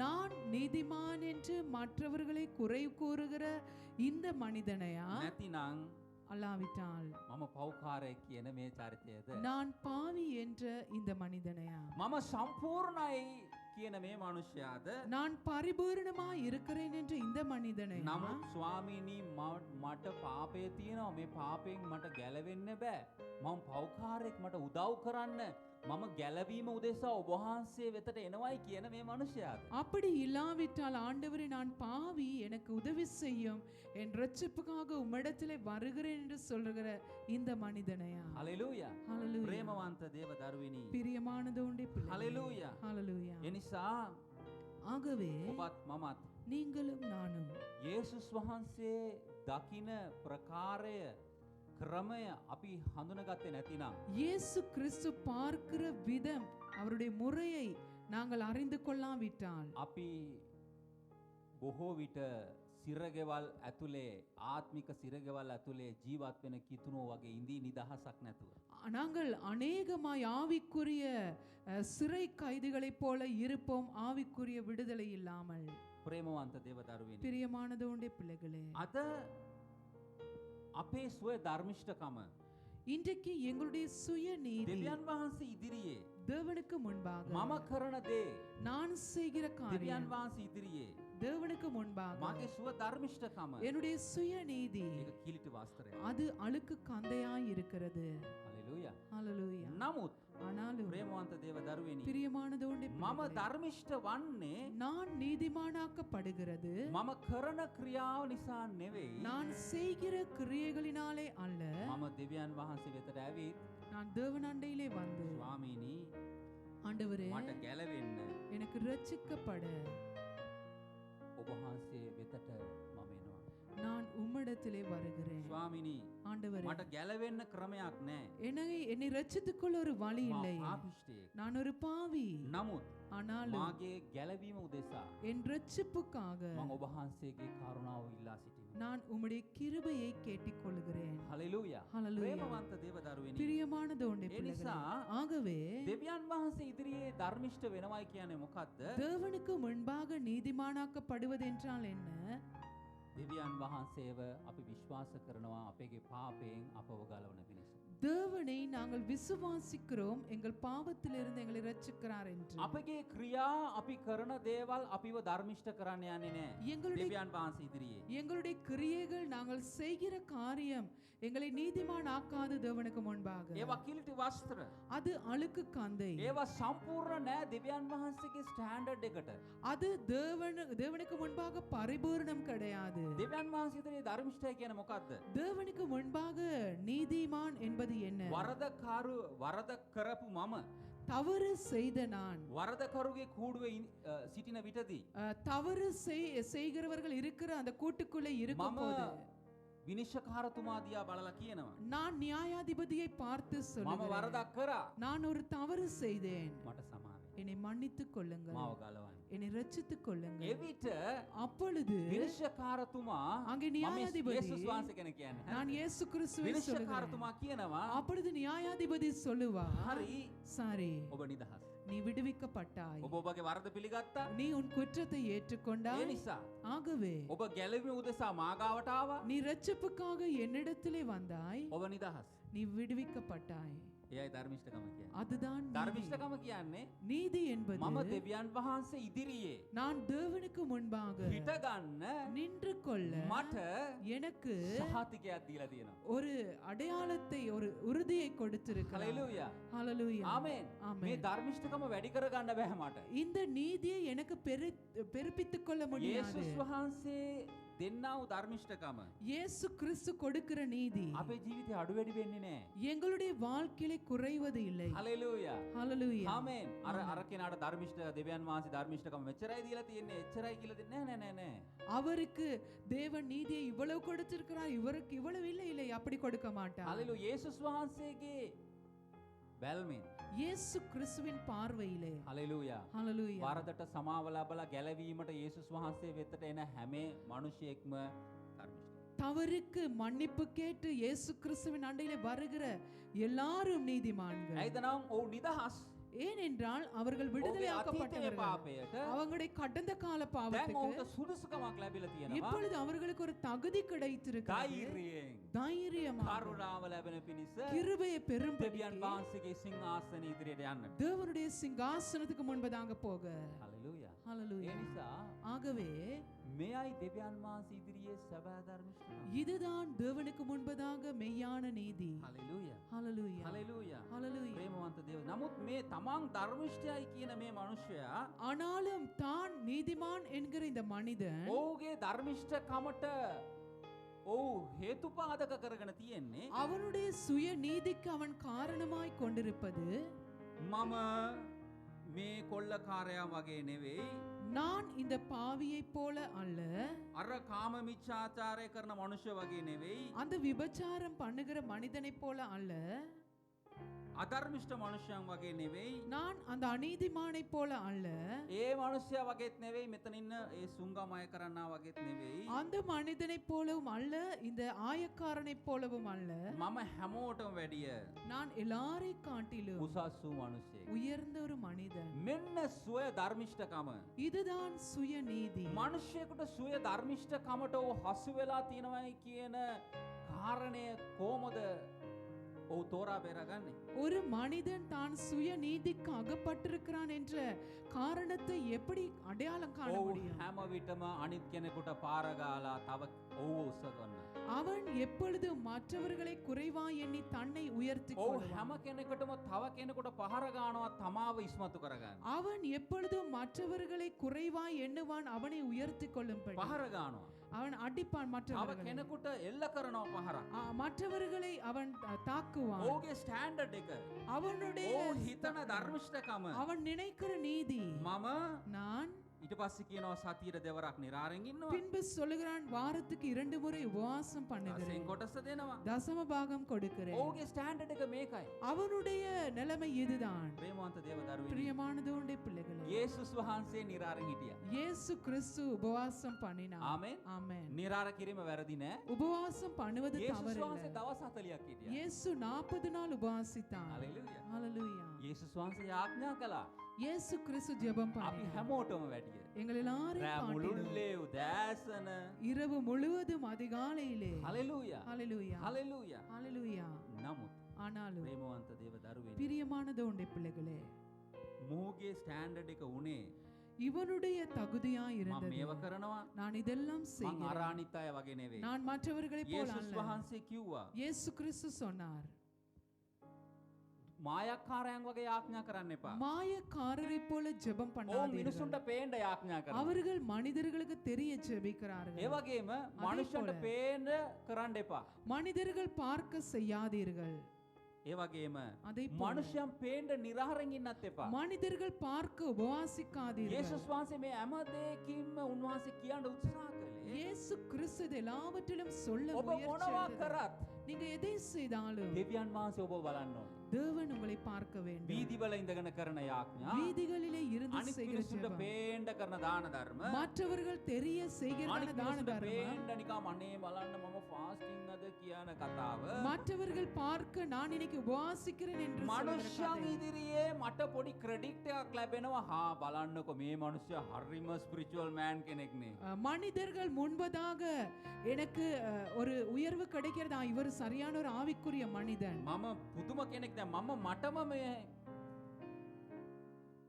நான் நீதிமான் என்று மற்றவர்களை குறை கூறுகிற இந்த மனிதனையா, නැතිනම් அல்லாவிட்டால் මම පව්කාරයෙක් කියන මේ චරිතයද? நான் பாவி என்ற இந்த மனிதனையா, මම සම්පූර්ණයි කියන මේ මනුෂ්‍යයාද? நான் பரிபூரணமாய் இருக்கிறேன் என்ற இந்த மனிதனையா? නමුත් ස්වාමීනි මට පාපය තියෙනවා, මේ පාපයෙන් මට ගැලවෙන්න බෑ. මම පව්කාරයෙක්, මට උදව් කරන්න, මම ගැලවීම උදෙසා ඔබ වහන්සේ වෙතට එනවයි කියන මේ මනුෂ්‍යයාද? அப்படி இல்லாவிட்டால் ஆண்டவரே நான் பாவி, எனக்கு உதவி செய்யும், என் ரட்சிப்புக்காக உம்மிடத்திலே வருகிறேன் என்று சொல்லுகிற இந்த மனிதனையா? හලෙලූයා. ஹalleluya. ප්‍රේමවන්ත දේව දරුවෙනි. பிரியமானதோண்டே பிள்ளை. හලෙලූයා. ஹalleluya. එනිසා ஆகவே ඔබත් මමත් நீங்களும் நானும் යේසුස් වහන්සේ දකින ප්‍රකාරය ක්‍රමය අපි හඳුනගත්තේ නැතිනම් இயேசு கிறிஸ்து பார்க்கிற விதம், அவருடைய முறையை நாங்கள் அறிந்து கொள்ளாவிட்டால் අපි බොහෝ විට සිරගෙවල් ඇතුලේ ආත්මික සිරගෙවල් ඇතුලේ ජීවත් වෙන කිතුනෝ වගේ ඉඳී නිදහසක් නැතුව நாங்கள் அநேகமாய் ஆவிக்குரிய சிறை கைதிகளைப் போல இருப்போம், ஆவிக்குரிய விடுதலை இல்லாமல். ප්‍රේමවන්ත දේව දරුවෙනි, பிரியமானதோண்டே பிள்ளைகளே, අද අපේ සුව ධර්මිෂ්ඨකම இன்றைக்கு எங்களுடைய சுயநீதி දෙවියන් වහන්සේ ඉදිරියේ தேவனுக்கு முன்பாக, මම කරන දේ நான் செய்கிற දෙවියන් காரியம் වහන්සේ ඉදිරියේ தேவனுக்கு முன்பாக, මගේ සුව ධර්මිෂ්ඨකම என்னுடைய சுயநீதி ඒක කිලිට වස්ත්‍රය. அது அழுக்கு கந்தையாய் இருக்கிறது. හලෙලූයා. ஹalleluya. නමුත් ஆனாலும் ප්‍රේමවන්ත දේව දරුවෙනි, பிரியமானதோண்டே මම பிள்ளைகளே, ධර්මිෂ්ඨ වන්නේ நான் நீதிமானாக்கப்படுகிறது මම කරන ක්‍රියාව නිසා නෙවෙයි. நான் செய்கிற கிரியைகளினாலே அல்ல, මම දෙවියන් වහන්සේ වෙතට ඇවිත් நான் தேவன் அண்டையிலே வந்து, ස්වාමීනි ஆண்டவரே මට ගැලවෙන්න எனக்கு ரட்சிக்கப்பட ඔබ වහන්සේ වෙතට මම එනවා. நான் உம்மிடத்திலே வருகிறேன். ස්වාමීනි ஆண்டவரே, මට ගැලවෙන්න ක්‍රමයක් නැහැ. என்னை ரட்சித்துக்கொள்ள ஒரு வழி இல்லை. මම පාපිෂ්ඨයෙක්. நான் ஒரு பாவி. නමුත් ஆனாலும் මාගේ ගැලවීම උදෙසා என் ரட்சிப்புக்காக මම ඔබ වහන්සේගේ කරුණාව ඉල්ලා සිටිනවා. நான் உம்முடைய கிருபையை கேட்டுக்கொள்கிறேன். හලෙලූයා. ஹalleluya. ප්‍රේමවන්ත දේව දරුවෙනි, பிரியமானதோண்டே ඒ பிள்ளைகளே, නිසා ஆகவே දෙවියන් වහන්සේ ඉදිරියේ ධර්මිෂ්ඨ වෙනවයි කියන්නේ මොකද්ද? தேவனுக்கு முன்பாக நீதிமானாக்கப்படுவதென்றால் என்ன? දෙවියන් වහන්සේව අපි විශ්වාස කරනවා අපේගේ පාපයෙන් අපව ගලවන පිණිස. தேவனை நாங்கள் விசுவாசிக்கிறோம், எங்கள் பாவத்திலிருந்து எங்களை ரட்சிக்கிறார் என்று. අපගේ ක්‍රියා අපි කරන දේවල් අපිව ධර්මිෂ්ඨ කරන්න යන්නේ නැහැ. எங்களுடைய දෙවියන් වහන්සේ ඉදිරියේ. எங்களுடைய கிரியைகள், நாங்கள் செய்கிற காரியம் எங்களை நீதிமான் ஆக்காது தேவனுக்கு முன்பாக. ඒවා කිලිටි වස්ත්‍ර. அது அழுக்கு கந்தை. ඒවා සම්පූර්ණ නැහැ දෙවියන් වහන්සේගේ ස්ටෑන්ඩඩ් එකට. அது தேவனுக்கு முன்பாக பரிபூரணம் கிடையாது. දෙවියන් වහන්සේ ඉදිරියේ ධර්මිෂ්ඨය කියන්නේ මොකද්ද? தேவனுக்கு முன்பாக நீதிமான் என்பது என்ன? වරද කරපු මම தவறு செய்த நான் වරදකරුගේ කූඩුවේ සිටින විටදී தவறு செய்கிறவர்கள் இருக்கிற அந்த கூட்டுக்குள்ளே இருக்கும்போது විනිශ්චයකාරතුමා දිහා බලලා කියනවා நான் நியாயாதிபதியை பார்த்து මම சொல்லுகிறேன், වරදක් කරා நான் ஒரு தவறு செய்தேன், මට සමාව என்னை மன்னித்துக் கொள்ளுங்கள், මාව ගලවන්න. என்னை ரட்சித்துக் கொள்ளுங்கள். එවිට அப்பொழுது විනිශ්චයකාරතුමා அங்கே මම நியாயாதிபதி යේසුස් වහන්සේ කෙනෙක් කියන්නේ. நான் இயேசு கிறிஸ்துவை சொல்லுகிறேன். විනිශ්චයකාරතුමා කියනවා அப்பொழுது நியாயாதிபதி சொல்லுவார், හරි சரி, ඔබ නිදහස්. நீ விடுவிக்கப்பட்டாய், ඔබ ඔබගේ වරද පිළිගත්තා. நீ உன் குற்றத்தை ඒ ஏற்றுக்கொண்டாய், නිසා ஆகவே ඔබ ගැලවීම උදෙසා මාගාවට ආවා. நீ ரட்சிப்புக்காக என்னிடத்திலே வந்தாய், ඔබ නිදහස්. நீ விடுவிக்கப்பட்டாய். එයයි ධර්මිෂ්ඨකම කියන්නේ. அதுதான் நீதி. ධර්මිෂ්ඨකම කියන්නේ நீதி என்பது මම දෙවියන් වහන්සේ ඉදිරියේ நான் தேவனுக்கு முன்பாக හිටගන්න நின்று கொள்ள මට எனக்கு සහතිකයක් දීලා තියෙනවා. ஒரு அடையாளத்தை, ஒரு உறுதியை கொடுத்திருக்கிறார். හලෙලූයා. ஹalleluya. ආමෙන්. ஆமென். මේ ධර්මිෂ්ඨකම වැඩි කරගන්න බෑ මට. இந்த நீதியை எனக்கு பெருப்பித்துக் கொள்ள முடியாது. යේසුස් වහන්සේ දෙන්නා වූ ධර්මිෂ්ඨකම இயேசு கிறிஸ்து கொடுக்கிற நீதி අපේ ජීවිතේ අඩු වැඩි වෙන්නේ නැහැ. எங்களுடைய வாழ்க்கையிலே குறைவது இல்லை. හලෙලූයා. ஹalleluya. ආමෙන්. අර කෙනාට ධර්මිෂ්ඨ දෙවියන් වහන්සේ ධර්මිෂ්ඨකම මෙච්චරයි දීලා තියෙන්නේ. එච්චරයි කියලා දෙන්නේ නැහැ නෑ. அவருக்கு தேவன் நீதியை இவ்வளவு கொடுத்திருக்கிறார், இவருக்கு இவ்வளவு இல்லை, அப்படி கொடுக்க மாட்டார். හලෙලූයා. යේසුස් වහන්සේගේ බැල්මෙන් இயேசு கிறிஸ்துவின் பார்வையிலே හලෙලූයා. ஹalleluya. වරදට සමාව ලබලා ගැලවීමට යේසුස් වහන්සේ වෙතට එන හැම මිනිසෙක්ම ධර්මිෂ්ඨ. தவறுக்கு மன்னிப்பு கேட்டு இயேசு கிறிஸ்துவின் அண்டையிலே வருகிற எல்லாரும் நீதிமான்கள். ඇයිද නම් ඔව් නිදහස්. ஏனென்றால் அவர்கள் ඔහුගේ අතීතයේ விடுதலையாக்கப்பட்டவர்கள். පාපයට அவங்களுடைய கடந்த கால දැන් பாவத்துக்கு ඔහුට සුදුසුකමක් ලැබිලා තියෙනවා. இப்பொழுது அவர்களுக்கு ஒரு தகுதி கிடைத்திருக்கிறது. ධෛර්යයෙන් தைரியமாக කරුණාව ලැබෙන පිණිස கிருபையை දෙවියන් பெறும்படிக்கு වහන්සේගේ සිංහාසන ඉදිරියට යන්නට. தேவனுடைய சிங்காசனத்துக்கு முன்பதாக போக. හලෙලූයා. ඒ ஹalleluya. නිසා ஆகவே මෙයයි දෙවියන් වහන්සේ ඉදිරියේ සැබෑ ධර්මිෂ්ඨකම. இதுதான் தேவனுக்கு முன்பதாக மெய்யான நீதி. හලෙලූයා. ஹalleluya. හලෙලූයා. ஹalleluya. ප්‍රේමවන්ත දේව. නමුත් මේ තමන් ධර්මිෂ්ඨයයි කියන මේ මිනිසයා ஆனாலும் தான் நீதிமான் என்கிற இந்த மனிதன் ඔහුගේ ධර්මිෂ්ඨකමට ඔහු හේතුපාදක කරගෙන තියෙන්නේ அவனுடைய சுய நீதிக்கு அவன் காரணமாய் கொண்டிருப்பது, මම මේ කොල්ලකාරයා වගේ නෙවෙයි நான் இந்த பாவியைப் போல அல்ல, අර කාම මිච්ඡාචාරය කරන මනුෂ්‍ය වගේ නෙවෙයි அந்த விபச்சாரம் பண்ணுகிற மனிதனைப் போல அல்ல, අධර්මිෂ්ඨ මනුෂ්‍යයන් වගේ නෙවෙයි நான் அந்த அநீதிமானைப் போல அல்ல, ඒ මනුෂ්‍යයා වගේත් නෙවෙයි මෙතන ඉන්න ඒ සුංගමය කරන්නා වගේත් නෙවෙයි அந்த மனிதனைப் போலவும் அல்ல, இந்த ஆயக்காரனைப் போலவும் அல்ல, මම හැමෝටම වැඩිය நான் எல்லாரை காட்டிலும் උසස් වූ මනුෂ්‍යෙක්. உயர்ந்த ஒரு மனிதன். මෙන්න සුවය ධර්මිෂ්ඨකම. இதுதான் சுயநீதி. මනුෂ්‍යයෙකුට සුවය ධර්මිෂ්ඨකමට ඔහු හසු වෙලා තියෙනවයි කියන කාරණය කොහොමද ඔහු තෝරා බේරගන්නේ? ஒரு மனிதன் தான் சுயநீதிக்கு அகப்பட்டிருக்கிறான் என்ற காரணத்தை எப்படி அடையாளம் காண ඔහු முடியும்? හැම විටම අනිත් කෙනෙකුට පාර ගාලා තව ඔහු උස්සගන්න. அவன் எப்பொழுதும் மற்றவர்களை குறைவாய் எண்ணி தன்னை உயர்த்தி ඔහු கொள்வான். හැම කෙනෙකුටම තව කෙනෙකුට පහර ගන්නවා තමාව ඉස්මතු කරගන්න. அவன் எப்பொழுதும் மற்றவர்களை குறைவாய் எண்ணுவான், அவனை உயர்த்தி கொள்ளும்படி. පහර ගන්නවා. அவன் அடிப்பான் තව மற்றவர்களை. කෙනෙකුට එල්ල කරනවා පහරක්. மற்றவர்களை அவன் தாக்குவான். ඔහුගේ ස්ටෑන්ඩඩ් එක அவனுடைய ඔහු හිතන ධර්මිෂ්ඨකම அவன் நினைக்கிற நீதி, මම நான் ඊට පස්සේ කියනවා සතියට දෙවරක් නිරාරෙන් ඉන්නවා. பின்பு சொல்லுகிறான், வாரத்துக்கு 2 முறை உபவாசம் දසෙන් பண்ணுகிறேன், කොටස දෙනවා. தசம பாகம் கொடுக்கிறேன். ඔහුගේ ස්ටෑන්ඩඩ් එක මේකයි. அவனுடைய நிலைமை இதுதான். ප්‍රේමවන්ත දේව දරුවෙනි. பிரியமானதோண்டே பிள்ளைகளே, යේසුස් වහන්සේ නිරාරෙන් හිටියා. இயேசு கிறிஸ்து உபவாசம் பண்ணினார். ආමෙන්. ஆமென். නිරාර කිරීම වැරදි නෑ. உபவாசம் பண்ணுவது යේසුස් தவறில்லை. වහන්සේ දවස් 40ක් හිටියා. இயேசு 40 நாள் உபவாசித்தார். හලෙලූයා. ஹalleluya. යේසුස් වහන්සේ යාඥා කළා. இயேசு கிறிஸ்து ஜெபம் අපි பண்ணினார். හැමෝටම වැඩිය. எங்கள் எல்லாரையும் රෑ காட்டிலும் මුළුල්ලේ උදෑසන. இரவு முழுவதும் அதிகாலையிலே. හලෙලූයා. ஹalleluya. හලෙලූයා. ஹalleluya. නමුත් ஆனாலும் ප්‍රේමවන්ත දේව දරුවෙනි. பிரியமானதோண்டே பிள்ளைகளே, මොහුගේ ස්ටෑන්ඩඩ් එක උනේ இவனுடைய தகுதியாய் මම இருந்தது, මේව කරනවා நான் இதெல்லாம் මං செய்கிறேன், අරානිත් අය වගේ නෙවෙයි. நான் மற்றவர்களை போல යේසුස් அல்ல. වහන්සේ කිව්වා இயேசு கிறிஸ்து சொன்னார், මායක්කාරයන් වගේ යාඥා කරන්න එපා. மாயக்காரரைப் போல ஜெபம் ඔව් பண்ணாதீர்கள். මිනිසුන්ට පේන්න යාඥා කරනවා. அவர்கள் மனிதர்களுக்கு தெரிய ஜெபிக்கிறார்கள். ඒ වගේම මනුෂ්‍යන්ට போல. පේන්න කරන්න එපා. மனிதர்கள் பார்க்க செய்யாதீர்கள். ඒ වගේම அதே போல මනුෂ්‍යයන් පේන්න නිරහරෙන් ඉන්නත් එපා. மனிதர்கள் பார்க்க உபவாசிக்காதீர்கள். යේසුස් වහන්සේ මේ හැම දෙයකින්ම උන්වහන්සේ කියන්න උත්සාහ කළේ. இயேசு கிறிஸ்து இது எல்லாவற்றிலும் சொல்ல ඔබ முயற்சி මොනවා எடுத்தது. කරත් நீங்க எதை செய்தாலும் දෙවියන් වහන්සේ ඔබ බලන්න ඕනේ. தேவன் உங்களை பார்க்க வேண்டும். වීදිවල ඉඳගෙන කරන යාඥා வீதிகளிலே இருந்து අනිත් செய்கிற මිනිස්සුන්ට ஜெபம், පේන්න කරන දාන ධර්ම மற்றவர்கள் தெரிய செய்கிறதான අනිත් தான මිනිස්සුන්ට தர்மம், පේන්න නිකම් අනේ බලන්න මම ෆාස්ටිං අද කියන කතාව மற்றவர்கள் பார்க்க நான் இன்னைக்கு உபவாசிக்கிறேன் என்று சொல்கிற මනුෂ්‍යයන් கதை. ඉදිරියේ මට පොඩි ක්‍රෙඩිට් එකක් ලැබෙනවා. හා බලන්නකො මේ මනුෂ්‍යයා හරිම ස්පිරිචුවල් මෑන් කෙනෙක් නේ. மனிதர்கள் முன்பதாக எனக்கு ஒரு உயர்வு கிடைக்கிறதா, இவர் சரியான ஒரு ஆவிக்குரிய மனிதன். මම පුදුම කෙනෙක් දැන් මම මටම මේ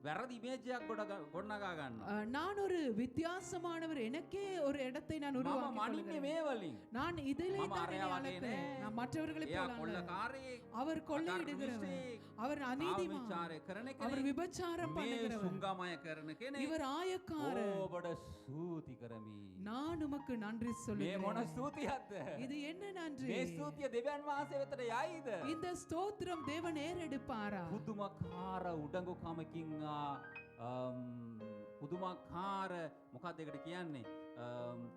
වැරදි ඉමේජ් එකක් ගොඩනගා ගන්නවා. நான் ஒரு வித்தியாசமானவர், எனக்கே ஒரு இடத்தை நான் මම உருவாக்கிக் මනින්නේ கொள்கிறேன். මේ වලින්. நான் இதிலே මම தான் අරයා என்னை වගේ அளக்கிறேன். නෑ. நான் மற்றவர்களை එයා போல அல்ல. කොල්ලකාරයෙක්, அவர் கொள்ளையிடுகிறவர், அவர் அநீதிமான், ආවිචාරය කරන அவர் කෙනෙක්, விபச்சாரம் මේ பண்ணுகிறவர், සුංගමය කරන කෙනෙක්. இவர் ஆயக்காரர். ඔබට ස්තුති කරමි. நான் உமக்கு நன்றி මේ මොන சொல்லுகிறேன். ස්තුතියක්ද? இது என்ன நன்றி? මේ ස්තුතිය දෙවියන් වහන්සේ වෙතට යයිද? இந்த ஸ்தோத்திரம் தேவன் ஏறெடுப்பாரா? පුදුමකාර උඩඟුකමකින් පුදුමකාර මොකක්ද ඒකට කියන්නේ?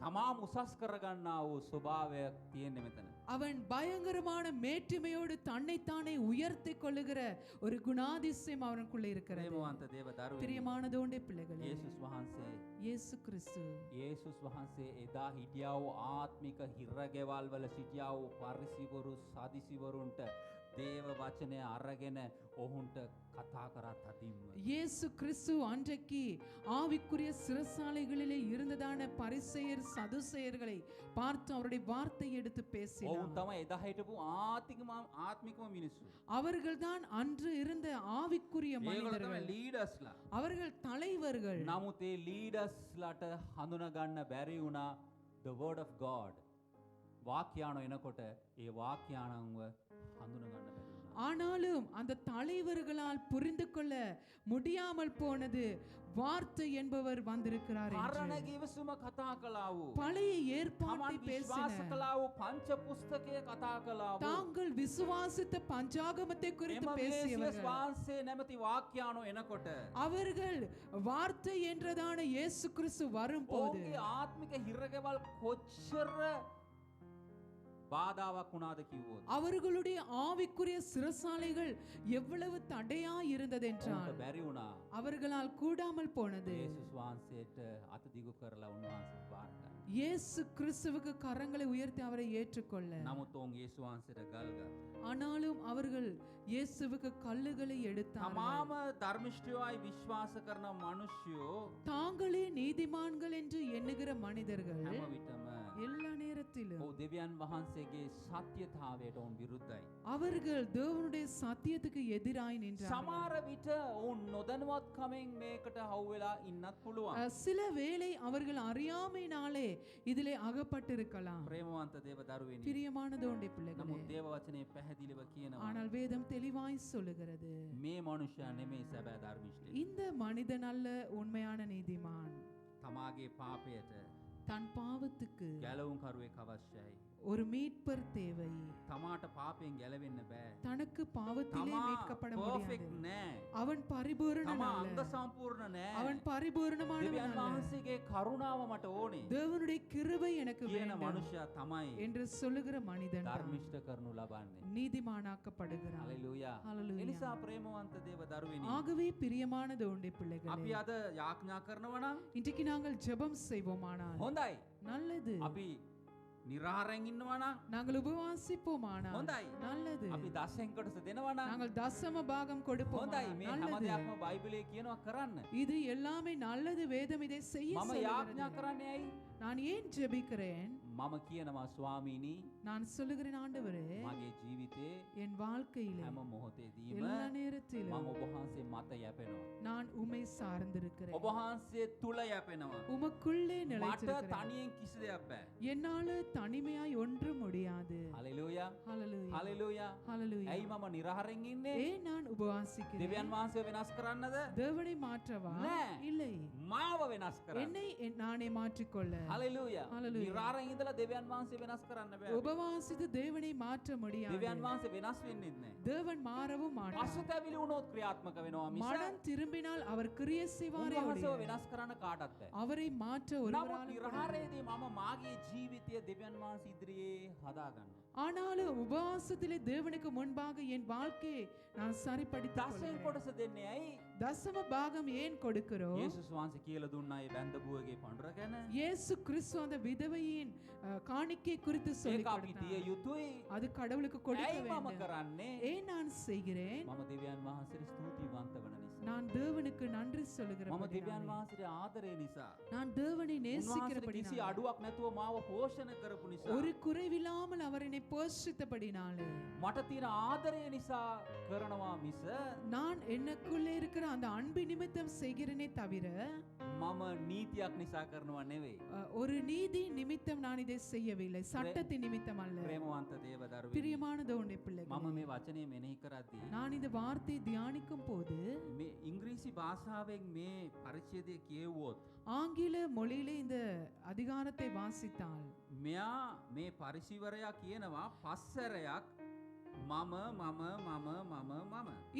තමාම උසස් කරගන්නා වූ ස්වභාවයක් තියෙන්නේ මෙතන. அவன் பயங்கரமான மேட்டிமையோடு தன்னைத்தானே உயர்த்தி கொள்ளுகிற ஒரு குணாதிசயம் அவனுக்குள்ள இருக்கிறது. ප්‍රේමවන්ත දේව දරුවනි, பிரியமானதோண்டே பிள்ளைகளே, යේසුස් වහන්සේ இயேசு கிறிஸ்து යේසුස් වහන්සේ එදා හිටියා වූ ආත්මික හිරගෙවල් වල සිටියා වූ පරිසිවරු සදිසිවරුන්ට දේව වචනය අරගෙන ඔවුන්ට කතා කරා තදින්ම. இயேசு கிறிஸ்து அன்றைக்கு ஆவிக்குரிய சிறைசாலைகளிலே இருந்ததான பரிசேயர் சதுசேயர்களை பார்த்து அவருடைய வார்த்தையை எடுத்து ඔවුන් பேசினார். තමයි එදා හිටපු ආත්මිකම මිනිස්සු. அவர்கள்தான் அன்று இருந்த ஆவிக்குரிய ඒගොල්ලෝ තමයි மனிதர்கள், ලීඩර්ස්ලා. அவர்கள் தலைவர்கள். නමුත් ඒ ලීඩර්ස්ලාට හඳුනා ගන්න බැරි වුණා the word of God. වාක්‍යානෝ එනකොට ඒ වාක්‍යානංව හඳුනා ගන්න බැරි වුණා. ஆனாலும் அந்த தலைவர்களால் புரிந்து கொள்ள முடியாமல் போனது வார்த்தை என்பவர் வந்திருக்கிறார் என்று. කරණ කිවසුම කතා කළා වූ, பழைய ஏற்பாட்டை තමන් විශ්වාස பேசின, කළා වූ පංච පුස්තකය කතා කළා වූ, தாங்கள் விசுவாசித்த பஞ்சாகமத்தை குறித்து එම பேசியவர்கள், යේසුස් වහන්සේ නැමැති වාක්‍යානෝ එනකොට அவர்கள் வார்த்தை என்றதான இயேசு கிறிஸ்து வரும்போது ඔවුන්ගේ ආත්මික හිරගෙවල් කොච්චර බාධාවක් වුණාද කිව්වොත් அவர்களுடைய ஆவிக்குரிய சிறைசாலைகள் எவ்வளவு தடையா இருந்தது என்றால் ඔවුන්ට බැරි වුණා அவர்களால் கூடாமல் போனது. යේසුස් වහන්සේට අත දිගු කරලා උන්වහන්සේ බාර ගන්න. இயேசு கிறிஸ்துவுக்கு கரங்களை உயர்த்தி அவரை ஏற்றுக்கொள்ள. නමුත් ඔවුන් යේසුස් වහන්සේට ගල් ගත්තා. ஆனாலும் அவர்கள் இயேசுவுக்கு கல்லுகளை எடுத்தார்கள். තමාම ධර්මිෂ්ඨයෝයි විශ්වාස කරන මිනිස්සුયો தாங்களே நீதிமான்கள் என்று எண்ணுகிற மனிதர்கள் හැම විටම எல்லா நேரத்திலும் ඔව් දෙවියන් වහන්සේගේ සත්‍යතාවයට ඔවුන් විරුද්ධයි. அவர்கள் தேவனுடைய சத்தியத்துக்கு எதிராய் நின்றார்கள். සමහර විට ඔවුන් නොදැනුවත්කමෙන් මේකට හවු වෙලා ඉන්නත් පුළුවන්. சில வேளை அவர்கள் அறியாமையினாலே இதிலே அகப்பட்டிருக்கலாம். ප්‍රේමවන්ත දේව දරුවෙනි. பிரியமானதோண்டே பிள்ளைகளே, නමුත් දේව වචනේ පැහැදිලිව කියනවා ஆனால் வேதம் தெளிவாய் சொல்லுகிறது, මේ මනුෂ්‍යයා නෙමෙයි සැබෑ ධර්මිෂ්ඨය. இந்த மனிதன் அல்ல உண்மையான நீதிமான். තමාගේ පාපයට தன் பாவத்துக்கு ගැලවුම් කරුවෙක් අවශ්‍යයි. ஒரு மீட்பர் தேவை. තමාට පාපයෙන් ගැලවෙන්න බෑ. தனக்கு பாவத்திலே තමා மீட்கப்பட පර්ෆෙක්ට් முடியாது. නෑ. அவன் பரிபூரணன் තමා அல்ல. අංග සම්පූර්ණ නෑ. அவன் பரிபூரணமானவன் දෙවියන් அல்ல. වහන්සේගේ කරුණාව මට ඕනේ தேவனுடைய கிருபை எனக்கு කියන வேண்டும் මනුෂ්‍යයා තමයි என்று சொல்லுகிற மனிதன் தான் ධර්මිෂ්ඨ කරනු ලබන්නේ. நீதிமானாக்கப்படுகிறான். හලෙලූයා. Hallelujah. එනිසා ප්‍රේමවන්ත දේව දරුවෙනි, ஆகவே பிரியமானது உண்டே අපි பிள்ளைகளே, අද යාඥා කරනවා නම් இன்றைக்கு நாங்கள் ஜெபம் செய்வோமானால் හොඳයි. நல்லது. අපි නිරාහාරයෙන් ඉන්නවා නම් நாங்கள் உபவாசிப்போமானால் හොඳයි. நல்லது. අපි දසෙන් කොටස දෙනවා නම් நாங்கள் தசம பாகம் හොඳයි. கொடுப்போமானால் මේ හැම நல்லது. දෙයක්ම බයිබලයේ කියනවා කරන්න. இது எல்லாமே நல்லது. வேதம் இதை செய்ய මම சொல்லுகிறது. යාඥා කරන්නේ ඇයි? நான் ஏன் ஜெபிக்கிறேன்? මම කියනවා ස්වාමීනි, நான் சொல்லுகிறேன், ஆண்டவரே, මගේ ජීවිතේ என் வாழ்க்கையிலே හැම මොහොතේදීම எல்லா நேரத்திலும் මම ඔබ වහන්සේ මත යැපෙනවා. நான் உம்மை சார்ந்திருக்கிறேன். ඔබ වහන්සේ තුල යැපෙනවා. உமக்குள்ளே මට நிலைத்திருக்கிறேன். තනියෙන් කිසි දෙයක් බෑ. என்னால தனிமையாய் ஒன்றும் முடியாது. හලෙලූයා ஹalleluya හලෙලූයා ஹalleluya. ඇයි මම නිරහරෙන් ඉන්නේ ஏன் நான் உபவாசிக்கிறேன்? දෙවියන් වහන්සේ වෙනස් කරන්නද தேவனை மாற்றவா? නෑ. இல்லை, මාව වෙනස් කරන්න என்னை நானே மாற்றிக்கொள்ள. Hallelujah hallelujah. නිරහරෙන් ඉඳලා දෙවියන් වහන්සේ වෙනස් කරන්න බෑ உபவாசித்து தேவனை மாற்ற முடியாது. දෙවියන් වහන්සේ වෙනස් වෙන්නෙත් නෑ தேவன் மாறவும் மாட்டார். පසුතැවිලි වුණොත් ක්‍රියාත්මක වෙනවා මිස மனம் திரும்பினால் அவர் கிரியை செய்வாரே උන්වහන්සේව ஒழிய වෙනස් කරන්න කාටවත් බෑ அவரை மாற்ற නමුත් ஒருவராலும் முடியாது. නිරහරේදී මම මාගේ ජීවිතය දෙවියන් වහන්සේ ඉදිරියේ හදාගන්නවා ஆனாலும் உபவாசத்திலே தேவனுக்கு முன்பாக என் வாழ்க்கையை நான் சரிப்படுத்திக் දසයෙන් கொள்கிறேன். කොටස දෙන්නේ ඇයි தசம பாகம் ஏன் கொடுக்கிறோம்? යේසුස් වහන්සේ කියලා දුන්නා ඒ බැඳපුවගේ පඬුර ගැන இயேசு கிறிஸ்து அந்த விதவையின் காணிக்கை குறித்து சொல்லி ඒක අපි දිය கொடுத்தார். යුතුයි அது கடவுளுக்கு கொடுக்க ඇයි මම வேண்டும். කරන්නේ ஏன் நான் செய்கிறேன்? මම දෙවියන් වහන්සේට ස්තුතිවන්ත වන නිසා நான் தேவனுக்கு நன்றி මම දෙවියන් சொல்லுகிறேன். වහන්සේට ආදරේ නිසා நான் தேவனை උන්වහන්සේට කිසි நேசிக்கிறபடினாலே, අඩුවක් නැතුව මාව පෝෂණය කරපු නිසා ஒரு குறைவில்லாமல் அவர் என்னை போஷித்தபடினாலே, මට තියෙන ආදරය නිසා කරනවා මිස நான் எனக்குள்ளே இருக்கிற அந்த அன்பு நிமித்தம் செய்கிறேனே தவிர මම නීතියක් නිසා කරනවා නෙවෙයි ஒரு நீதி நிமித்தம் நான் இதை செய்யவில்லை, சட்டத்தின் நிமித்தம் அல்ல. ප්‍රේමවන්ත දේව දරුවෙනි பிரியமான தேவனுடைய මම பிள்ளைகளே, මේ වචනේ මෙනෙහි කරද්දී நான் இந்த வார்த்தையை தியானிக்கும் போது මේ ඉංග්‍රීසි භාෂාවෙන් මේ පරිච්ඡේදය කියවුවොත් ஆங்கில மொழியிலே இந்த அதிகாரத்தை வாசித்தால் මෙයා මේ පරිශීවරයා කියනවා පස්සරයක් මම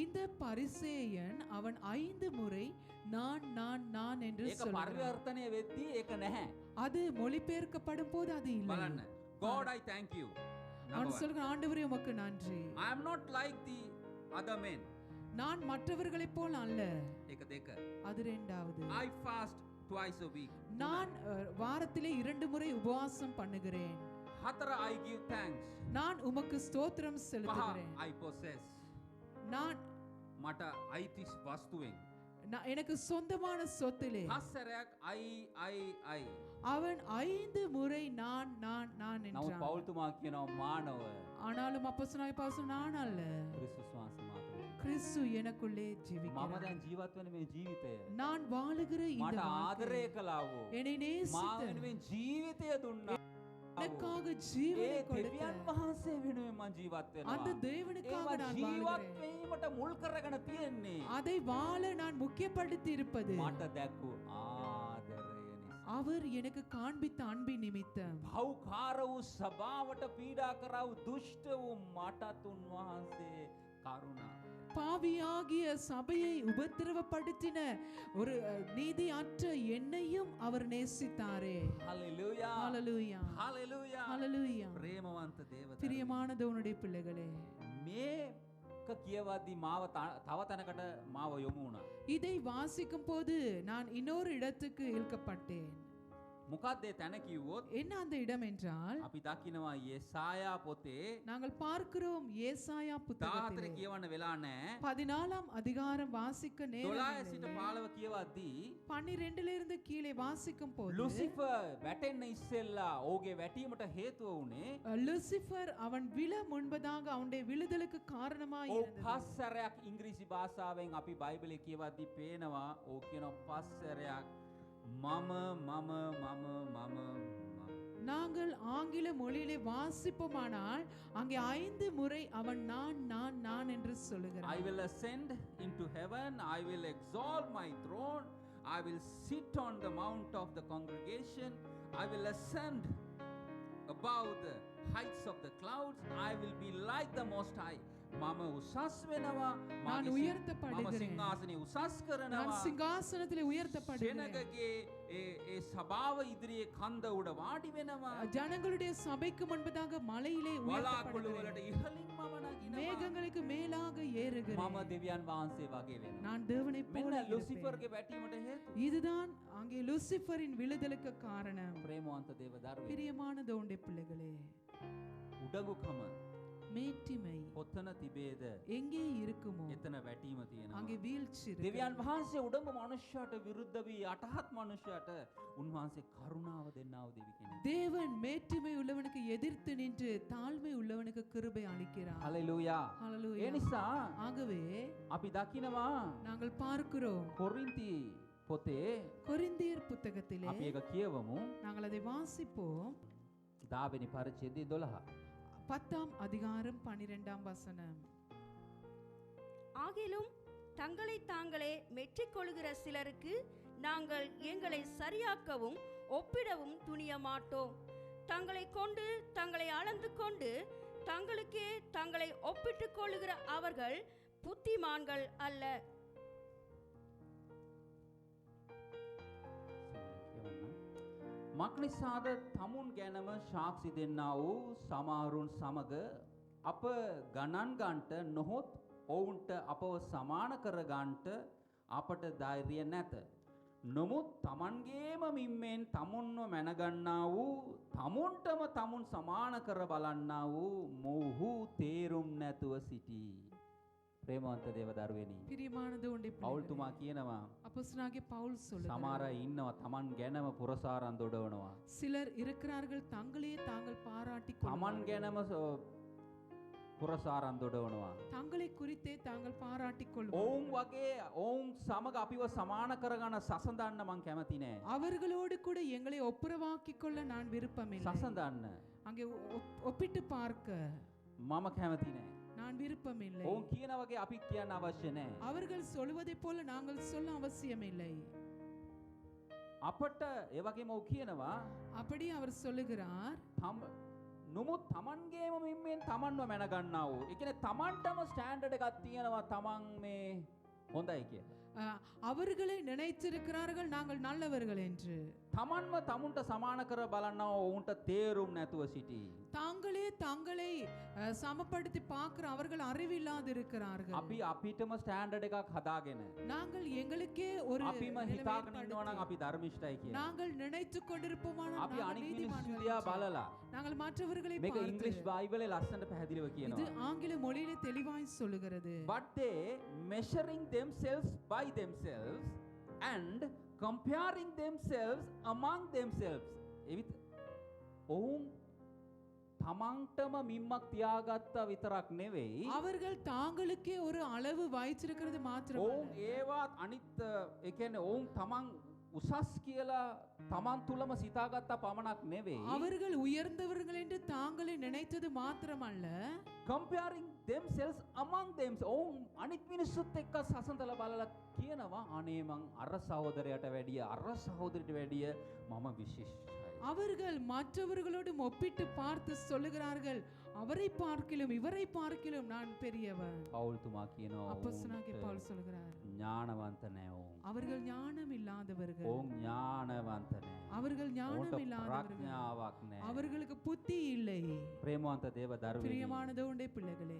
இந்த பரிசேயன் அவன் 5 முறை நான் என்று ඒක சொல்கிறான். පරිවර්තනය වෙද්දී ඒක නැහැ அது மொழிபெயர்க்கப்படும் போது அது இல்லை. බලන්න God I thank you அவன் சொல்கிறான், ஆண்டவரே உமக்கு நன்றி, I am not like the other men நான் மற்றவர்களைப் போல் அல்ல. ඒක දෙක அது இரண்டாவது, I fast twice a week நான் வாரத்திலே 2 முறை உபவாசம் பண்ணுகிறேன். හතර I give thanks நான் உமக்கு ஸ்தோத்திரம் පහ செலுத்துகிறேன். I possess நான் මට අයිති වස්තුවෙන් எனக்கு சொந்தமான சொத்திலே හස්සරයක් I அவன் 5 முறை நான் නමුත් என்றான். පෞල්තුමා කියනවා මානව ஆனாலும் அப்போஸ்தலனாகிய பவுல் நான் அல்ல, ක්‍රිස්තුස් වහන්සේ මාතුල கிறிஸ்து எனக்குள்ளே මම ஜீவிக்கிறார். දැන් ජීවත් වෙන මේ ජීවිතය நான் வாழுகிற இந்த මට ආදරය வாழ்க்கை කළාවෝ என்னை මා நேசித்த, වෙනුවෙන් ජීවිතය දුන්නා எனக்காக ඒ ஜீவனை கொடுத்த දෙවියන් වහන්සේ වෙනුවෙන් මම ජීවත් அந்த වෙනවා தேவனுக்காக ඒවා நான் ජීවත් வாழ்கிறேன். වීමට මුල් කරගෙන තියෙන්නේ அதை வாழ நான் முக்கியப்படுத்தி இருப்பது මට දැක්කු ආදරය නිසා அவர் எனக்கு காண்பித்த அன்பின் நிமித்தம். භෞකාර වූ සභාවට පීඩා කරා වූ දුෂ්ට වූ මටත් උන්වහන්සේ කරුණා பாவியாகிய சபையை உபத்திரவப்படுத்தின ஒரு நீதியற்ற என்னையும் அவர் நேசித்தாரே. හලෙලූයා ஹalleluya හලෙලූයා ஹalleluya. ප්‍රේමවන්ත දේවතාව பிரியமான தேவனுடைய பிள்ளைகளே, මේක කියවද්දි මාව තව තැනකට මාව යොමු වුණා இதை வாசிக்கும் போது நான் இன்னொரு இடத்துக்கு இழுக்கப்பட்டேன். මොකක්ද ඒ තැන කිව්වොත් என்ன அந்த இடம் என்றால், අපි දකිනවා යෙසායා පොතේ நாங்கள் பார்க்கிறோம் ஏசாயா 14 புத்தகத்திலே කියවන්න වෙලා නැහැ 14ஆம் அதிகாரம் வாசிக்க 12 සිට நேரம் 15 කියවද්දී 12 இருந்து கீழே வாசிக்கும் போது ලුසිෆර් වැටෙන්න ඉස්සෙල්ලා ඕගේ වැටීමට හේතුව වුණේ லூசிஃபர் அவன் விழ முன்பதாக அவனுடைய விழுதலுக்கு காரணமாய் ඕ இருந்தது. පස්සරයක් ඉංග්‍රීසි භාෂාවෙන් අපි බයිබලේ කියවද්දී පේනවා ඕ කියනවා පස්සරයක් මම நாங்கள் ஆங்கில மொழியிலே வாசிப்போமானால் அங்கே 5 முறை அவன் நான் என்று I சொல்லுகிறான். will ascend into heaven, I will exalt my throne, I will sit on the mount of the congregation, I will ascend above the heights of the clouds, I will be like the most high. මම උසස් වෙනවා நான் உயர்த்தப்படுகிறேன். සිංහාසනේ උසස් நான் කරනවා சிங்காசனத்திலே உயர்த்தப்படுகிறேன். සෙනගගේ ඒ සභාව ඉදිරියේ කන්ද උඩ වාඩි වෙනවා ஜனங்களுடைய சபைக்கு முன்பதாக மலையிலே වලාකුළු உயர்த்தப்படுகிறேன். වලට ඉහළින් මම නගිනවා மேகங்களுக்கு மேலாக ஏறுகிறேன். මම දෙවියන් වහන්සේ වගේ වෙනවා நான் தேவனை போல මෙන්න இருப்பேன். ලුසිෆර්ගේ වැටීමට හේතු இதுதான் அங்கே லூசிஃபரின் விழுதலுக்கு காரணம். ප්‍රේමවන්ත දේව දරුවෙනි பிரியமான தேவனுடைய பிள்ளைகளே, උඩඟුකම மேட்டிமை කොතන තිබේද எங்கே இருக்குமோ එතන වැටීම තියෙනවා அங்கே வீழ்ச்சி දෙවියන් இருக்கிறது. වහන්සේ උඩඟු මනුෂ්‍යයට විරුද්ධ වී අටහත් මනුෂ්‍යයට උන්වහන්සේ කරුණාව දෙන්නාව දෙවි කෙනෙක් தேவன் மேட்டிமை உள்ளவனுக்கு எதிர்த்து நின்று தாழ்மை உள்ளவனுக்கு கிருபை அளிக்கிறார். හලෙලූයා ஹalleluya. ඒ නිසා ஆகவே අපි දකිනවා நாங்கள் பார்க்கிறோம் කොරින්ති පොතේ கொரிந்தியர் புத்தகத்திலே අපි ඒක කියවමු நாங்கள் அதை வாசிப்போம். 10 පරිච්ඡේදය 12. 10ஆம் அதிகாரம் 12ஆம் வசனம். ஆகிலும் தங்களை தாங்களே மெச்சிக்கொள்கிற சிலருக்கு நாங்கள் எங்களை சரியாக்கவும் ஒப்பிடவும் துணிய மாட்டோம். தங்களை கொண்டு தங்களை அளந்து கொண்டு தங்களுக்கே தங்களை ஒப்பிட்டுக் கொள்ளுகிற அவர்கள் புத்திமான்கள் அல்ல. මක්නිසාද තමුන් ගැනම සාක්ෂි දෙන්නා වූ සමහරුන් සමග අප ගණන් ගන්නට නොහොත් ඔවුන්ට අපව සමාන කර ගන්නට අපට ධෛර්යය නැත. නමුත් තමන්ගේම මිම්මෙන් තමුන්ව මැනගන්නා වූ තමුන්ටම තමුන් සමාන කර බලන්නා වූ මොහු තේරුම් නැතුව සිටී. ප්‍රේමවන්ත දේවදරුවනි. பிரியமான தேவனுடைய පෞල්තුමා කියනවා அப்போஸ்தலனாகிய பவுல் சொல்லுகிறார், සමහර අය ඉන්නවා තමන් ගැනම පුරසාරන් දොඩවනවා. சிலர் இருக்கிறார்கள் தங்களையே தாங்கள் பாராட்டிக் තමන් கொள்வார்கள். ගැනම පුරසාරන් දොඩවනවා. தங்களை குறித்தே தாங்கள் பாராட்டிக் கொள்வார்கள். ඔවුන් වගේ ඔවුන් සමග අපිව සමාන කරගන්න සසඳන්න මං කැමති නෑ. அவர்களோடு கூட எங்களை ஒப்புரவாக்கிக் கொள்ள நான் விருப்பமில்லை. සසඳන්න அங்கே ஒப்பிட்டு பார்க்க මම කැමති නෑ. நான் விருப்பமில்லை. ඔවුන් කියන වගේ අපි කියන්න අවශ්‍ය නෑ. அவர்கள் சொல்வதைப் போல நாங்கள் சொல்ல அவசியமில்லை. අපට ඒ වගේම ඔව් කියනවා அப்படி அவர் சொல்லுகிறார், නමුත් තමන්ගේම මිම්මෙන් තමන්ව මැනගන්නා වූ. ඒ කියන්නේ තමන්ටම ස්ටෑන්ඩඩ් එකක් තියෙනවා තමන් මේ හොඳයි කියලා. அவர்களை நினைத்திருக்கிறார்கள் நாங்கள் நல்லவர்கள் என்று. තමන්ව තමුන්ට සමාන කර බලන්නා ඔවුන්ට තේරුම් නැතුව සිටී. தாங்களே தங்களை சமப்படுத்தி பார்க்கிற அவர்கள் அறிவில்லாது இருக்கிறார்கள். අපි අපිටම ස්ටෑන්ඩඩ් එකක් හදාගෙන நாங்கள் எங்களுக்கே ஒரு අපිම හිතාගෙන ඉන්නවා නම් අපි ධර්මිෂ්ඨයි කියලා. நாங்கள் நினைத்துக் கொண்டிருப்போமானால் අපි நாங்கள் අනිත් මිනිස්සු நீதிமான்கள் දිහා என்று. බලලා நாங்கள் மற்றவர்களை මේක பார்த்து, ඉංග්‍රීසි බයිබලේ ලස්සනට පැහැදිලිව இது කියනවා. ஆங்கில மொழியிலே தெளிவாய் சொல்லுகிறது. But they measuring themselves by themselves and comparing themselves among themselves. එවිට ඔවුන් තමන්ටම මිම්මක් තියාගත්තා විතරක් නෙවෙයි. அவர்கள் தாங்களுக்கே ஒரு அளவு வைச்சிருக்கிறது ඔවුන් மாத்திரமல்ல, ඒවත් අනිත් ඒ කියන්නේ ඔවුන් තමන් උසස් කියලා තමන් තුලම සිතාගත්තා පමණක් නෙවෙයි. அவர்கள் உயர்ந்தவர்கள் என்று தாங்களே நினைத்தது மாத்திரமல்ல, comparing themselves among themselves. ඔවුන් අනිත් මිනිස්සුත් එක්ක සසඳලා බලලා කියනවා අනේ මං අර සහෝදරයට වැඩිය අර සහෝදරියට වැඩිය මම විශේෂයි. அவர்கள் மற்றவர்களோடு ஒப்பிட்டு பார்த்து சொல்லுகிறார்கள், அவரை பார்க்கிலும் இவரை பார்க்கிலும் நான் பெரியவன். පෞල්තුමා කියනවා அப்போஸ்தலனாகிய பவுல் சொல்கிறார், ඥානවන්ත නැහැ ඔවුන්. அவர்கள் ஞானம் இல்லாதவர்கள். ඔවුන් ඥානවන්ත නැහැ. அவர்கள் ඔවුන්ට ஞானம் இல்லாதவர்கள். ප්‍රඥාවක් නැහැ. அவர்களுக்கு புத்தி இல்லை. ප්‍රේමවන්ත දේව දරුවෙනි. பிரியமான தேவனுடைய பிள்ளைகளே,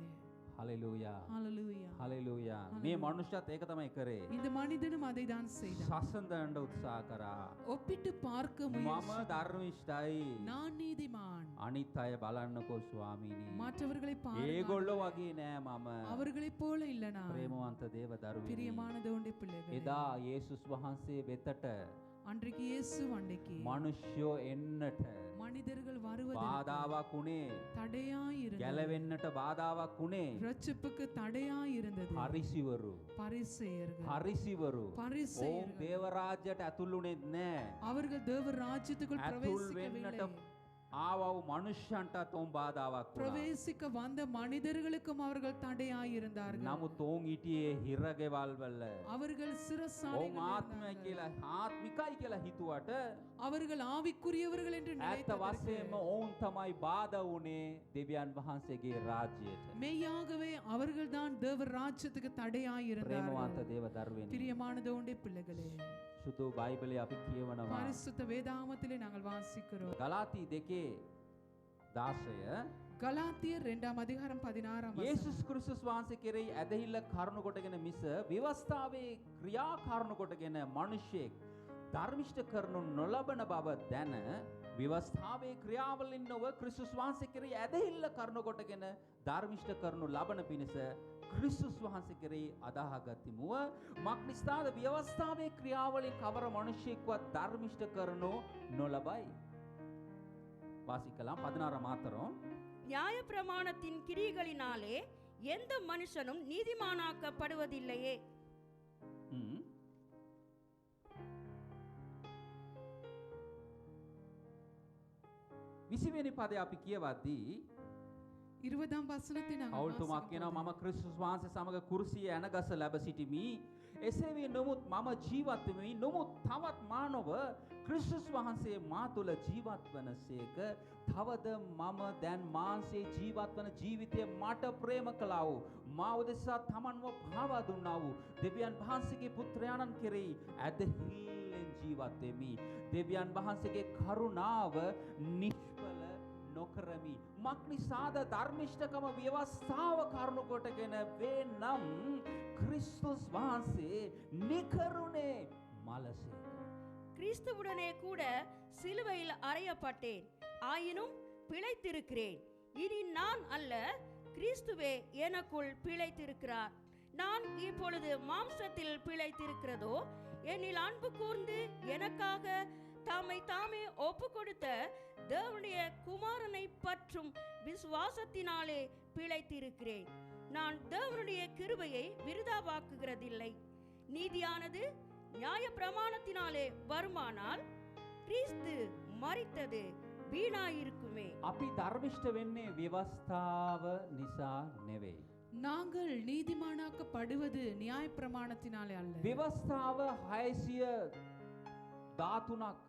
හලෙලූයා. ஹalleluya. හලෙලූයා. මේ මනුෂ්‍යත් ඒක තමයි කරේ. இந்த மனிதனும் அதை தான் செய்தான். සසඳන්න උත්සාහ කරා. ஒப்பிட்டு பார்க்க මම முயற்சி, ධර්මිෂ්ඨයි. நான் நீதிமான், අනිත් අය බලන්නකෝ ස්වාමීනි. மற்றவர்களை பாருங்கள், ඒගොල්ලෝ වගේ නෑ මම. அவர்களைப் போல இல்ல நான். ප්‍රේමවන්ත දේව දරුවෙනි. பிரியமான தேவனுடைய பிள்ளைகளே, එදා යේසුස් වහන්සේ වෙතට அன்றைக்கு இயேசு அன்றைக்கு මනුෂ්‍යෝ එන්නට மனிதர்கள் வருவதற்கு බාධාවක් උනේ. தடையாய் இருந்தது. ගැලවෙන්නට බාධාවක් උනේ. ரட்சிப்புக்கு தடையாய் இருந்தது. හරිසිවරු. பரிசேயர்கள், හරිසිවරු. ඔවුන් பரிசேயர்கள் දේව රාජ්‍යයට ඇතුළුනේ නැහැ. அவர்கள் தேவ ராஜ்யத்துக்குள் ඇතුල් பிரவேசிக்கவில்லை. වෙන්නට ආවව මනුෂ්‍යයන්ටත් ඔවුන් බාධාවක් වුණා. பிரவேசிக்க வந்த மனிதர்களுக்கும் அவர்கள் தடையாய் இருந்தார்கள். නමුත් ඔවුන් හිටියේ හිරගෙවල් වල. அவர்கள் ඔවුන් சிரசாலைகள் ආත්මය இருந்தார்கள். කියලා ආත්මිකයි කියලා හිතුවට அவர்கள் ஆவிக்குரியவர்கள் என்று ඇත්ත நினைத்ததற்கு වශයෙන්ම ඔවුන් තමයි බාධා වුණේ දෙවියන් වහන්සේගේ රාජ්‍යයට. மெய்யாகவே அவர்கள்தான் தேவ ராஜ்யத்துக்கு தடையாய் இருந்தார்கள். ප්‍රේමවන්ත දේව දරුවෙනි. பிரியமான தேவனுடைய பிள்ளைகளே, සුදු බයිබලයේ අපි කියවනවා பரிசுத்த வேதாகமத்திலே நாங்கள் வாசிக்கிறோம். ගලාති 2:16 கலாத்தியர் 2ஆம் அதிகாரம் 16ஆம் வசனம். යේසුස් ක්‍රිස්තුස් වහන්සේ කෙරෙහි ඇදහිල්ල කරුණු කොටගෙන මිස ව්‍යවස්ථාවේ ක්‍රියා කරුණු කොටගෙන මිනිසෙක් ධර්මිෂ්ඨ කරනු නොලබන බව දැන ව්‍යවස්ථාවේ ක්‍රියාවලින් නොව ක්‍රිස්තුස් වහන්සේ කෙරෙහි ඇදහිල්ල කරුණු කොටගෙන ධර්මිෂ්ඨ කරනු ලබන පිණිස ක්‍රිස්තුස් වහන්සේ කෙරෙහි අදාහගතිමුව මක්නිස්තාද ව්‍යවස්ථාවේ ක්‍රියාවලින් කවර මිනිසෙක්වත් ධර්මිෂ්ඨ කරනු නොලබයි. வாசிக்கலாம் 16 மாத்திரம். நியாயப்பிரமாணத்தின் கிரிகளினாலே எந்த மனுஷனும் நீதிமானாக்கப்படுவதில்லையே. 20 වෙනි පදේ අපි කියවද්දී 20ாம் වසනத்தை நாங்கள் පවුල්තුමා வாசிக்கும் කියනවා போது, මම ක්‍රිස්තුස් වහන්සේ සමග කුරුසියේ ඇනගස ලැබ සිටිමි. එසේ වී නොමුත් මම ජීවත් වෙමි. නොමුත් තවත් මානව ක්‍රිස්තුස් වහන්සේ මා තුළ ජීවත් වනසේක. තවද මම දැන් මාංශයේ ජීවත් වන ජීවිතය මට ප්‍රේම කළා වූ මා උදෙසා තමන්ව පාවා දුන්නා වූ දෙවියන් වහන්සේගේ පුත්‍රයාණන් කෙරෙහි ඇදහිල්ලෙන් ජීවත් වෙමි. දෙවියන් වහන්සේගේ කරුණාව නිෂ්ඵල නොකරමි. මක්නිසාද ධර්මිෂ්ඨකම ව්‍යවස්ථාව කරුණු කොටගෙන වේ නම් ක්‍රිස්තුස් වහන්සේ නිකරුණේ මලසේ. கிறிஸ்துவுடனே கூட சிலுவையில் அறையப்பட்டேன், ஆயினும் பிழைத்திருக்கிறேன். இனி நான் அல்ல, கிறிஸ்துவே எனக்குள் பிழைத்திருக்கிறார். நான் இப்பொழுது மாம்சத்தில் பிழைத்திருக்கிறதோ, என்னில் அன்பு கூர்ந்து எனக்காக தாமை தாமே ஒப்பு கொடுத்த தேவனுடைய குமாரனை பற்றும் விசுவாசத்தினாலே பிழைத்திருக்கிறேன். நான் தேவனுடைய கிருபையை விருதாவாக்குகிறதில்லை. நீதியானது நியாய பிரமாணத்தினாலே வருமானால் கிறிஸ்து மரித்தது வீணாயிருக்குமே. අපි ධර්මිෂ්ඨ වෙන්නේ ව්‍යවස්ථාව නිසා නෙවෙයි. நாங்கள் நீதிமானாக்கப்படுவது நியாயப்பிரமாணத்தினாலே அல்ல. ව්‍යවස්ථාව 613ක්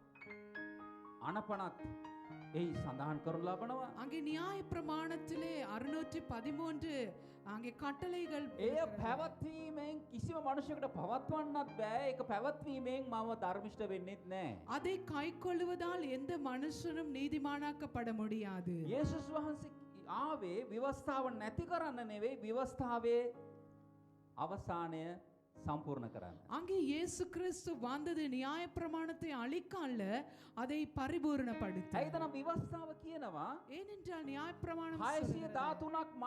අනපනත් එහි සඳහන් කරනු ලබනවා. அங்கே நியாயப்பிரமாணத்திலே 613 அங்கே கட்டளைகள் එය පැවැත්වීමෙන් කිසිම මනුෂ්‍යයකට පවත්වන්නත් බෑ. ඒක පැවැත්වීමෙන් මම ධර්මිෂ්ඨ වෙන්නෙත් නෑ. அதை கைக்கொள்வதால் எந்த மனுஷனும் நீதிமானாக்கப்பட முடியாது. යේසුස් වහන්සේ ආවේ ව්‍යවස්ථාව නැති කරන්න නෙවෙයි, ව්‍යවස්ථාවේ අවසානය සම්පූර්ණ කරන්න. அங்கே இயேசு கிறிஸ்து வந்தது நியாயப்பிரமாணத்தை அழிக்க அல்ல, அதை பரிபூரணப்படுத்த. ඇයිදනම් ව්‍යවස්ථාව කියනවා ஏனென்றால் நியாயப்பிரமாணம் சொல்கிறது, 613ක්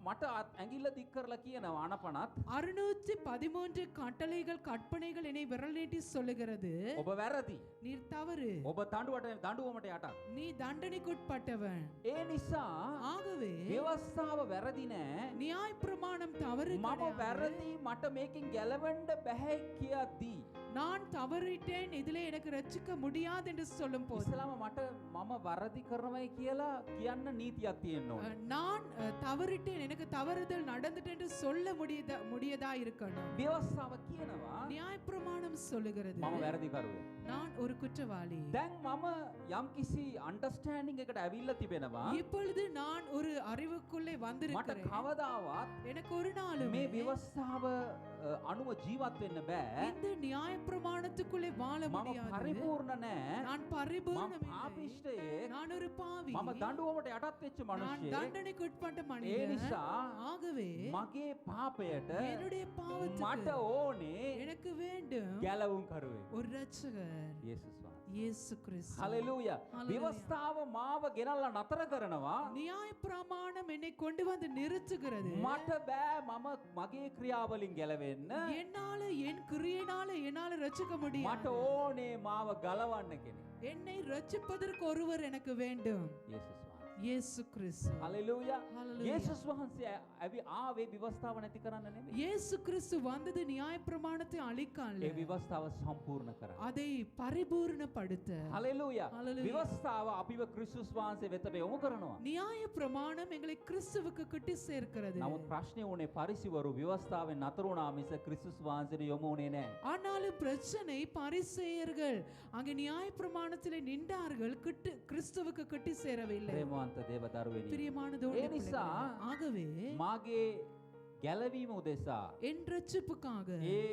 මට ඇඟිල්ල දික් කරලා කියනවා අනපනත් 613 கட்டளைகள் கற்பனைகள் என்னை விரல் நீட்டி சொல்லுகிறது, ඔබ වැරදි. நீர் தவறு, ඔබ දඬුවමට යටත්. நீ தண்டனைக்குட்பட்டவன். ඒ නිසා ஆகவே ව්‍යවස්ථාව වැරදි නෑ. நியாயப்பிரமாணம் தவறு මම கிடையாது. වැරදි, මට මේකෙන් ගැලවෙන්න බැහැ කියද්දී நான் தவறிட்டேன், இதிலே எனக்கு ரட்சிக்க முடியாது என்று சொல்லும் போது, ඉස්සලාම මම වරදි කරනවයි කියලා කියන්න නීතියක් තියෙන්න ඕනේ. நான் தவறிட்டேன், எனக்கு தவறுதல் நடந்துட்டு என்று சொல்ல முடியதா இருக்கணும். ව්‍යවස්ථාව කියනවා நியாயப்பிரமாணம் சொல்லுகிறது, මම වැරදි කරුවේ. நான் ஒரு குற்றவாளி. දැන් මම යම්කිසි අන්ඩර්ස්ටෑන්ඩින් එකට ඇවිල්ලා තිබෙනවා. இப்பொழுது நான் ஒரு அறிவுக்குள்ளே මට வந்திருக்கிறேன். කවදාවත් எனக்கு ஒரு நாளும் මේ ව්‍යවස්ථාව අනුව ජීවත් වෙන්න බෑ. இந்த நியாயப்பிரமாணத்துக்குள்ளே வாழ මම முடியாது. පරිපූර්ණ නෑ. நான் මම பரிபூர்ணம் இல்லை. පාපිෂ්ඨයෙක්. நான் ஒரு பாவி. මම දඬුවමට යටත් වෙච්ච நான் මනුෂ්‍යයෙක්. தண்டனைக்குட்பட்ட ඒ மனிதன். නිසා ஆகவே මගේ පාපයට என்னுடைய මට பாவத்துக்கு ඕනේ எனக்கு வேண்டும் ගැලවුම් කරුවේ ஒரு ரட்சகர், යේසුස් වහන්සේ. இயேசு கிறிஸ்து. හලෙලූයා. Hallelujah. විවස්ථාව මාව ගෙනල්ලා නතර කරනවා. நியாயப்பிரமாணம் என்னை கொண்டு வந்து நிறுத்துகிறது. මට බෑ මම මගේ ක්‍රියාවලින් ගැලවෙන්න. என்னால என் கிரியையினால என்னால ரட்சிக்க මට முடியாது. ඕනේ මාව ගලවන්න කෙනෙක්. என்னை ரட்சிப்பதற்கு ஒருவர் எனக்கு வேண்டும், යේසුස් වහන්සේ. இயேசு கிறிஸ்து. හලෙලූයා. Hallelujah. යේසුස් වහන්සේ ආවේ විවස්ථාව නැති කරන්න නෙමෙයි. இயேசு கிறிஸ்து வந்தது நியாயப்பிரமாணத்தை அழிக்க அல்ல, ඒ විවස්ථාව සම්පූර්ණ කරන්න. அதை பரிபூர்ணப்படுத்த. හලෙලූයා. Hallelujah. විවස්ථාව අපිව ක්‍රිස්තුස් වහන්සේ වෙතට යොමු කරනවා. நியாயப்பிரமாணம் எங்களை கிறிஸ்துவுக்கு கிட்டி சேர்க்கிறது. නමුත් ප්‍රශ්නේ උනේ පරිසිවරු විවස්ථාවෙන් නතර වුණා මිස ක්‍රිස්තුස් වහන්සේට යොමු වුණේ නැහැ. ஆனாலும் பிரச்சனை பரிசேயர்கள் அங்கே நியாயப்பிரமாணத்திலே நின்றார்கள், கிறிஸ்துவுக்கு கிட்டி சேரவில்லை. ප්‍රේමවන්ත දේව දරුවෙනි. பிரியமான ඒ தேவனுடைய නිසා பிள்ளைகளே, ஆகவே මාගේ ගැලවීම උදෙසා என் ரட்சிப்புக்காக ඒ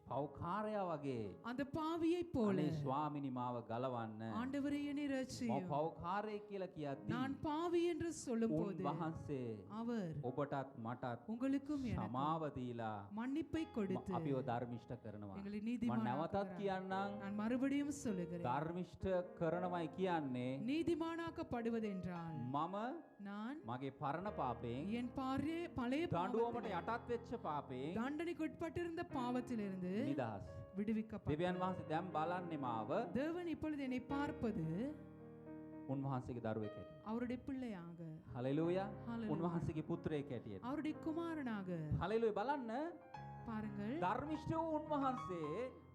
පෞකාරයා වගේ அந்த பாவியைப் போல අනේ ස්වාමිනී මාව ගලවන්න. ஆண்டவரே என்னை මම ரட்சியும். පෞකාරය කියලා කියද්දී நான் பாவி என்று சொல்லும்போது උන්වහන්සේ அவர் ඔබටත් මටත් உங்களுக்கும் எனக்கும் සමාව දීලා மன்னிப்பை கொடுத்து අපිව ධර්මිෂ්ඨ කරනවා. எங்களை මම நீதிமானாக்குகிறார். නැවතත් කියන්නම් நான் மறுபடியும் சொல்லுகிறேன், ධර්මිෂ්ඨ කරනවයි කියන්නේ நீதிமானாக்கப்படுவதென்றால் මම நான் මගේ පරණ පාපයෙන් என் பழைய දඬුවමට பாவத்திலே, යටත් වෙච්ච පාපයෙන් தண்டனைக்குட்பட்டிருந்த பாவத்திலிருந்து නිදහස්. விடுவிக்கப்பட்டேன். දෙවියන් වහන්සේ දැන් බලන්නේ මාව தேவன் இப்பொழுது என்னை பார்ப்பது උන්වහන්සේගේ දරුවෙක් හැටියට. அவருடைய பிள்ளையாக, හලෙලූයා. Hallelujah. උන්වහන්සේගේ පුත්‍රයෙක් හැටියට. அவருடைய குமாரனாக. හලෙලූයා. බලන්න பாருங்கள், ධර්මිෂ්ඨ වූ උන්වහන්සේ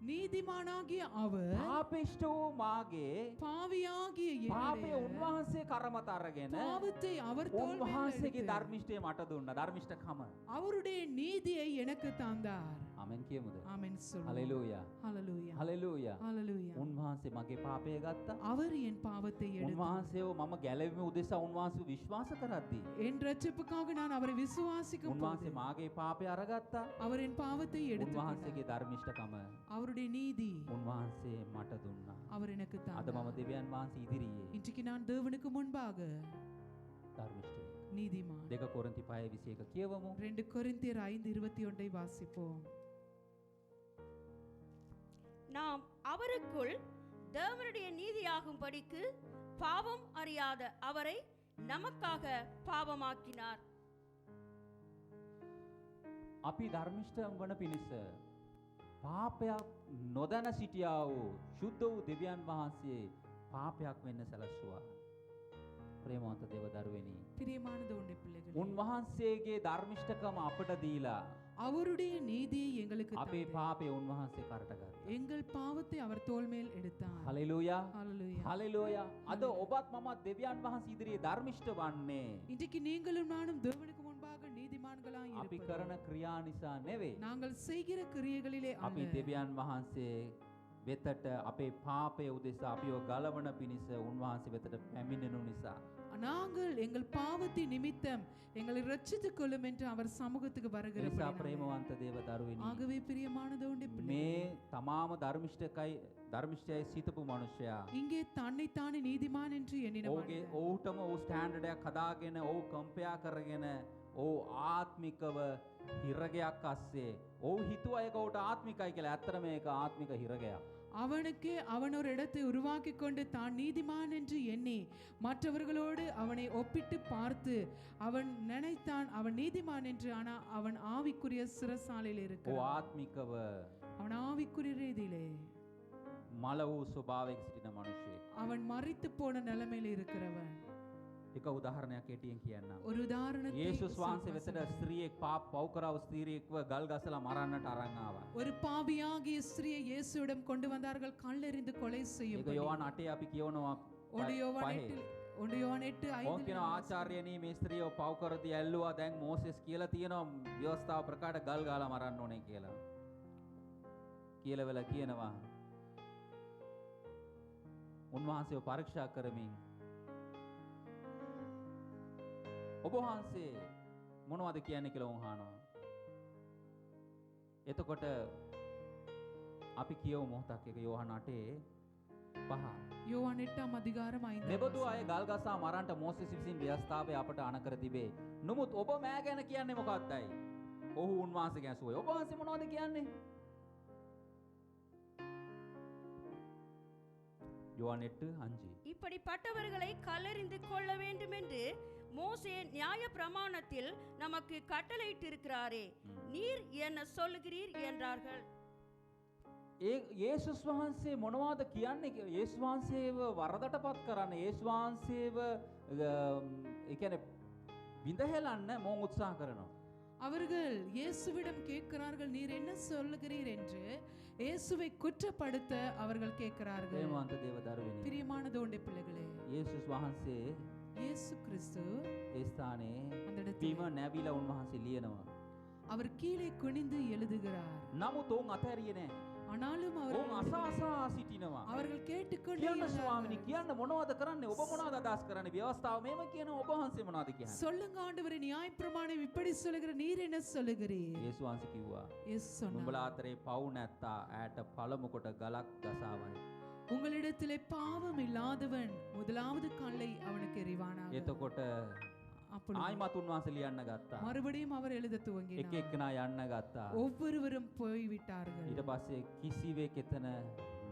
நீதிமானாகிய அவர் පාපිෂ්ඨ වූ මාගේ பாவியாகிய පාපය என்னுடைய උන්වහන්සේ කරමත අරගෙන பாவத்தை அவர் தோள் மேல் උන්වහන්සේගේ எடுத்து ධර්මිෂ්ඨය මට දුන්නා. ධර්මිෂ්ඨකම. அவருடைய நீதியை எனக்கு தந்தார். ආමෙන් කියමුද? ஆமென் சொல்லுவோம். හලෙලූයා. ஹalleluya හලෙලූයා. ஹalleluya. උන්වහන්සේ මගේ පාපය ගත්තා. அவர் என் பாவத்தை எடுத்தார். උන්වහන්සේව මම ගැලවීම උදෙසා උන්වහන්සේ විශ්වාස කරද්දී என் ரட்சிப்புக்காக நான் அவரை விசுவாசிக்கும் උන්වහන්සේ போது මාගේ පාපය අරගත්තා. அவர் என் பாவத்தை எடுத்துக்கொண்டார். උන්වහන්සේගේ ධර්මිෂ්ඨකම அவருடைய நீதி උන්වහන්සේ මට දුන්නා. அவர் எனக்கு අද தந்தார். මම දෙවියන් වහන්සේ ඉදිරියේ இன்றைக்கு நான் தேவனுக்கு முன்பாக ධර්මිෂ්ඨයෙක්. நீதிமான். 2 කොරින්ති 5:21 කියවමු. 2 கொரிந்தியர் 5:21 வாசிப்போம். நாம் அவருக்குள் தேவனுடைய நீதியாகும்படிக்கு பாவம் அறியாத அவரை நமக்காக பாவமாக்கினார். අපි ධර්මිෂ්ඨ වන පිණිස පාපයක් නොදැන සිටියා වූ ශුද්ධ වූ දෙවියන් වහන්සේ පාපයක් වෙන්න සැලැස්සුවා. ප්‍රේමවන්ත දේව දරුවනි, பிரியமான தேவனுடைய பிள்ளைகளே, උන්වහන්සේගේ ධර්මිෂ්ඨකම අපට දීලා அவருடைய நீதியை எங்களுக்கு අපේ தந்தார். පාපය උන්වහන්සේ කරට ගත්තා. எங்கள் பாவத்தை அவர் தோள் மேல் எடுத்தார். හලෙලූයා. ஹalleluya. හලෙලූයා. අද ඔබත් මමත් දෙවියන් වහන්සේ ඉදිරියේ ධර්මිෂ්ඨ වන්නේ இன்றைக்கு நீங்களும் நானும் தேவனுக்கு முன்பாக நீதிமான்களாய் අපි இருப்பது කරන ක්‍රියා නිසා නෙවෙයි. நாங்கள் செய்கிற கிரியைகளிலே අපි அல்ல. දෙවියන් වහන්සේ වෙතට අපේ පාපය උදෙසා අපිව ගලවන පිණිස උන්වහන්සේ වෙතට පැමිණෙනු නිසා நாங்கள் எங்கள் பாவத்தை நிமித்தம் எங்களை ரட்சித்துக் கொள்ளும் என்று அவர் சமூகத்துக்கு නිසා வருகிறபடினாலே. ප්‍රේමවන්ත දේව දරුවනි, ஆகவே பிரியமான தேவனுடைய பிள்ளை, මේ තමාම ධර්මිෂ්ඨයයි සිතපු මනුෂ්‍යයා இங்கே தன்னைத்தானே நீதிமான் என்று எண்ணின ඔහුගේ மனிதன், ඔහුටම ඔහු ස්ටෑන්ඩඩ් එකක් හදාගෙන ඔහු කම්පයා කරගෙන ඔහු ආත්මිකව හිරගයක් අස්සේ ඔහු හිතුවා ඒක ඔහුට ආත්මිකයි කියලා. ඇත්තටම ඒක ආත්මික හිරගයක්. அவனுக்கு அவன் ஒரு இடத்தை உருவாக்கி கொண்டு தான் நீதிமான் என்று எண்ணி மற்றவர்களோடு அவனை ஒப்பிட்டு பார்த்து அவன் நினைத்தான் அவன் நீதிமான் என்று. ஆனா அவன் ஆவிக்குரிய சிறைசாலையில் ඔහු இருக்கிறான். ආත්මිකව அவன் ஆவிக்குரிய ரீதியிலே මල වූ ස්වභාවයක සිටින මනුෂ්‍යයෙක්. அவன் மரித்து போன நிலைமையில் இருக்கிறவன். එක උදාහරණයක් කෙටියෙන් කියන්නම්. ஒரு உதாரணத்தை යේසුස් වහන්සේ சொல்ல වෙතට ස්ත්‍රියෙක් පව් කරව ස්ත්‍රියෙක්ව ගල් ගසලා මරන්නට අරන් ආවා. ஒரு பாவியாகிய ஸ்திரியை இயேசுவிடம் கொண்டு வந்தார்கள் கல்லெறிந்து கொலை செய்யும். ඒක යෝහන් 8 අපි කියවනවා. ஒன்று யோவான் 8:5 ඕන් කියනවා ආචාර්යනී මේ ස්ත්‍රියව පව් කරදී ඇල්ලුවා. දැන් මෝසෙස් කියලා තියෙනවා ව්‍යවස්ථාව ප්‍රකාර ගල් ගාලා මරන්න ඕනේ කියලා. කියලාවලා කියනවා උන්වහන්සේව පරීක්ෂා කරමින් ඔබ වහන්සේ මොනවද කියන්නේ කියලා උන් අහනවා. එතකොට අපි කියව මොහොතක් එක යෝහන් 8:5. யோவான் 8 அதிகாரம் 5. මෙබඳු අය ගල් ගසා මරන්නට මෝසෙස් විසින් ව්‍යවස්ථාවේ අපට අනකර තිබේ. නමුත් ඔබ මෑ ගැන කියන්නේ මොකක්දයි? ඔහු උන්වහන්සේ ගැන සුවය. ඔබ වහන්සේ මොනවද කියන්නේ? யோவான் 8:5. இப்படிப்பட்டவர்களை கல்லெறிந்து கொள்ள வேண்டும் என்று மோசே நியாய பிரமாணத்தில் நமக்கு கட்டளையிட்டிருக்கிறாரே, நீர் என்ன சொல்லுகிறீர் என்றார்கள். යේසුස් වහන්සේ මොනවද කියන්නේ? යේසුස් වහන්සේව වරදටපත් කරන්න, යේසුස් වහන්සේව ඒ කියන්නේ විඳහෙලන්න මොන් උත්සාහ කරනවා. அவர்கள் இயேசுவிடம் கேட்கிறார்கள், நீர் என்ன சொல்லுகிறீர் என்று இயேசுவை குற்றப்படுத்த அவர்கள் கேட்கிறார்கள். ප්‍රේමවන්ත දේව දරුවනි, பிரியமான தேவனுடைய பிள்ளைகளே, යේසුස් වහන්සේ இயேசு கிறிஸ்து ඒ ස්ථානයේ அந்த බිම இடத்தில் නැවිලා උන්වහන්සේ ලියනවා. அவர் கீழே குனிந்து எழுதுகிறார். නමුත් ඔවුන් අතහැරියේ නැහැ. ஆனாலும் ඔවුන් அவர்கள் අසාසා සිටිනවා. அவர்கள் கேட்டுக்கொண்டே කියන්න ස්වාමිනී, இருந்தார்கள். කියන්න මොනවද කරන්නේ? ඔබ මොනවද අදහස් කරන්නේ? ව්‍යවස්ථාව මේව කියනවා, ඔබ වහන්සේ මොනවද කියන්නේ? சொல்லுங்க ஆண்டவரே, நியாயப்பிரமாணம் இப்படி சொல்லுகிற, நீர் என்ன சொல்லுகிறீர்? යේසුස් වහන්සේ කිව්වා, இயேசு சொன்னார், නුඹලා අතරේ පව් නැත්තා ඈට පළමු කොට ගලක් ගසාවයි. உங்களிடத்திலே பாவம் இல்லாதவன் முதலாவது கல்லை அவனுக்கு எறிவானாக. එතකොට அப்பொழுது ආයිමත් උන්වහන්සේ ලියන්න ගත්තා. மறுபடியும் அவர் எழுத එක துவங்கினார். එක්කෙනා යන්න ගත්තා. ஒவ்வொருவரும் போய்விட்டார்கள். ඊට පස්සේ කිසිවෙක් එතන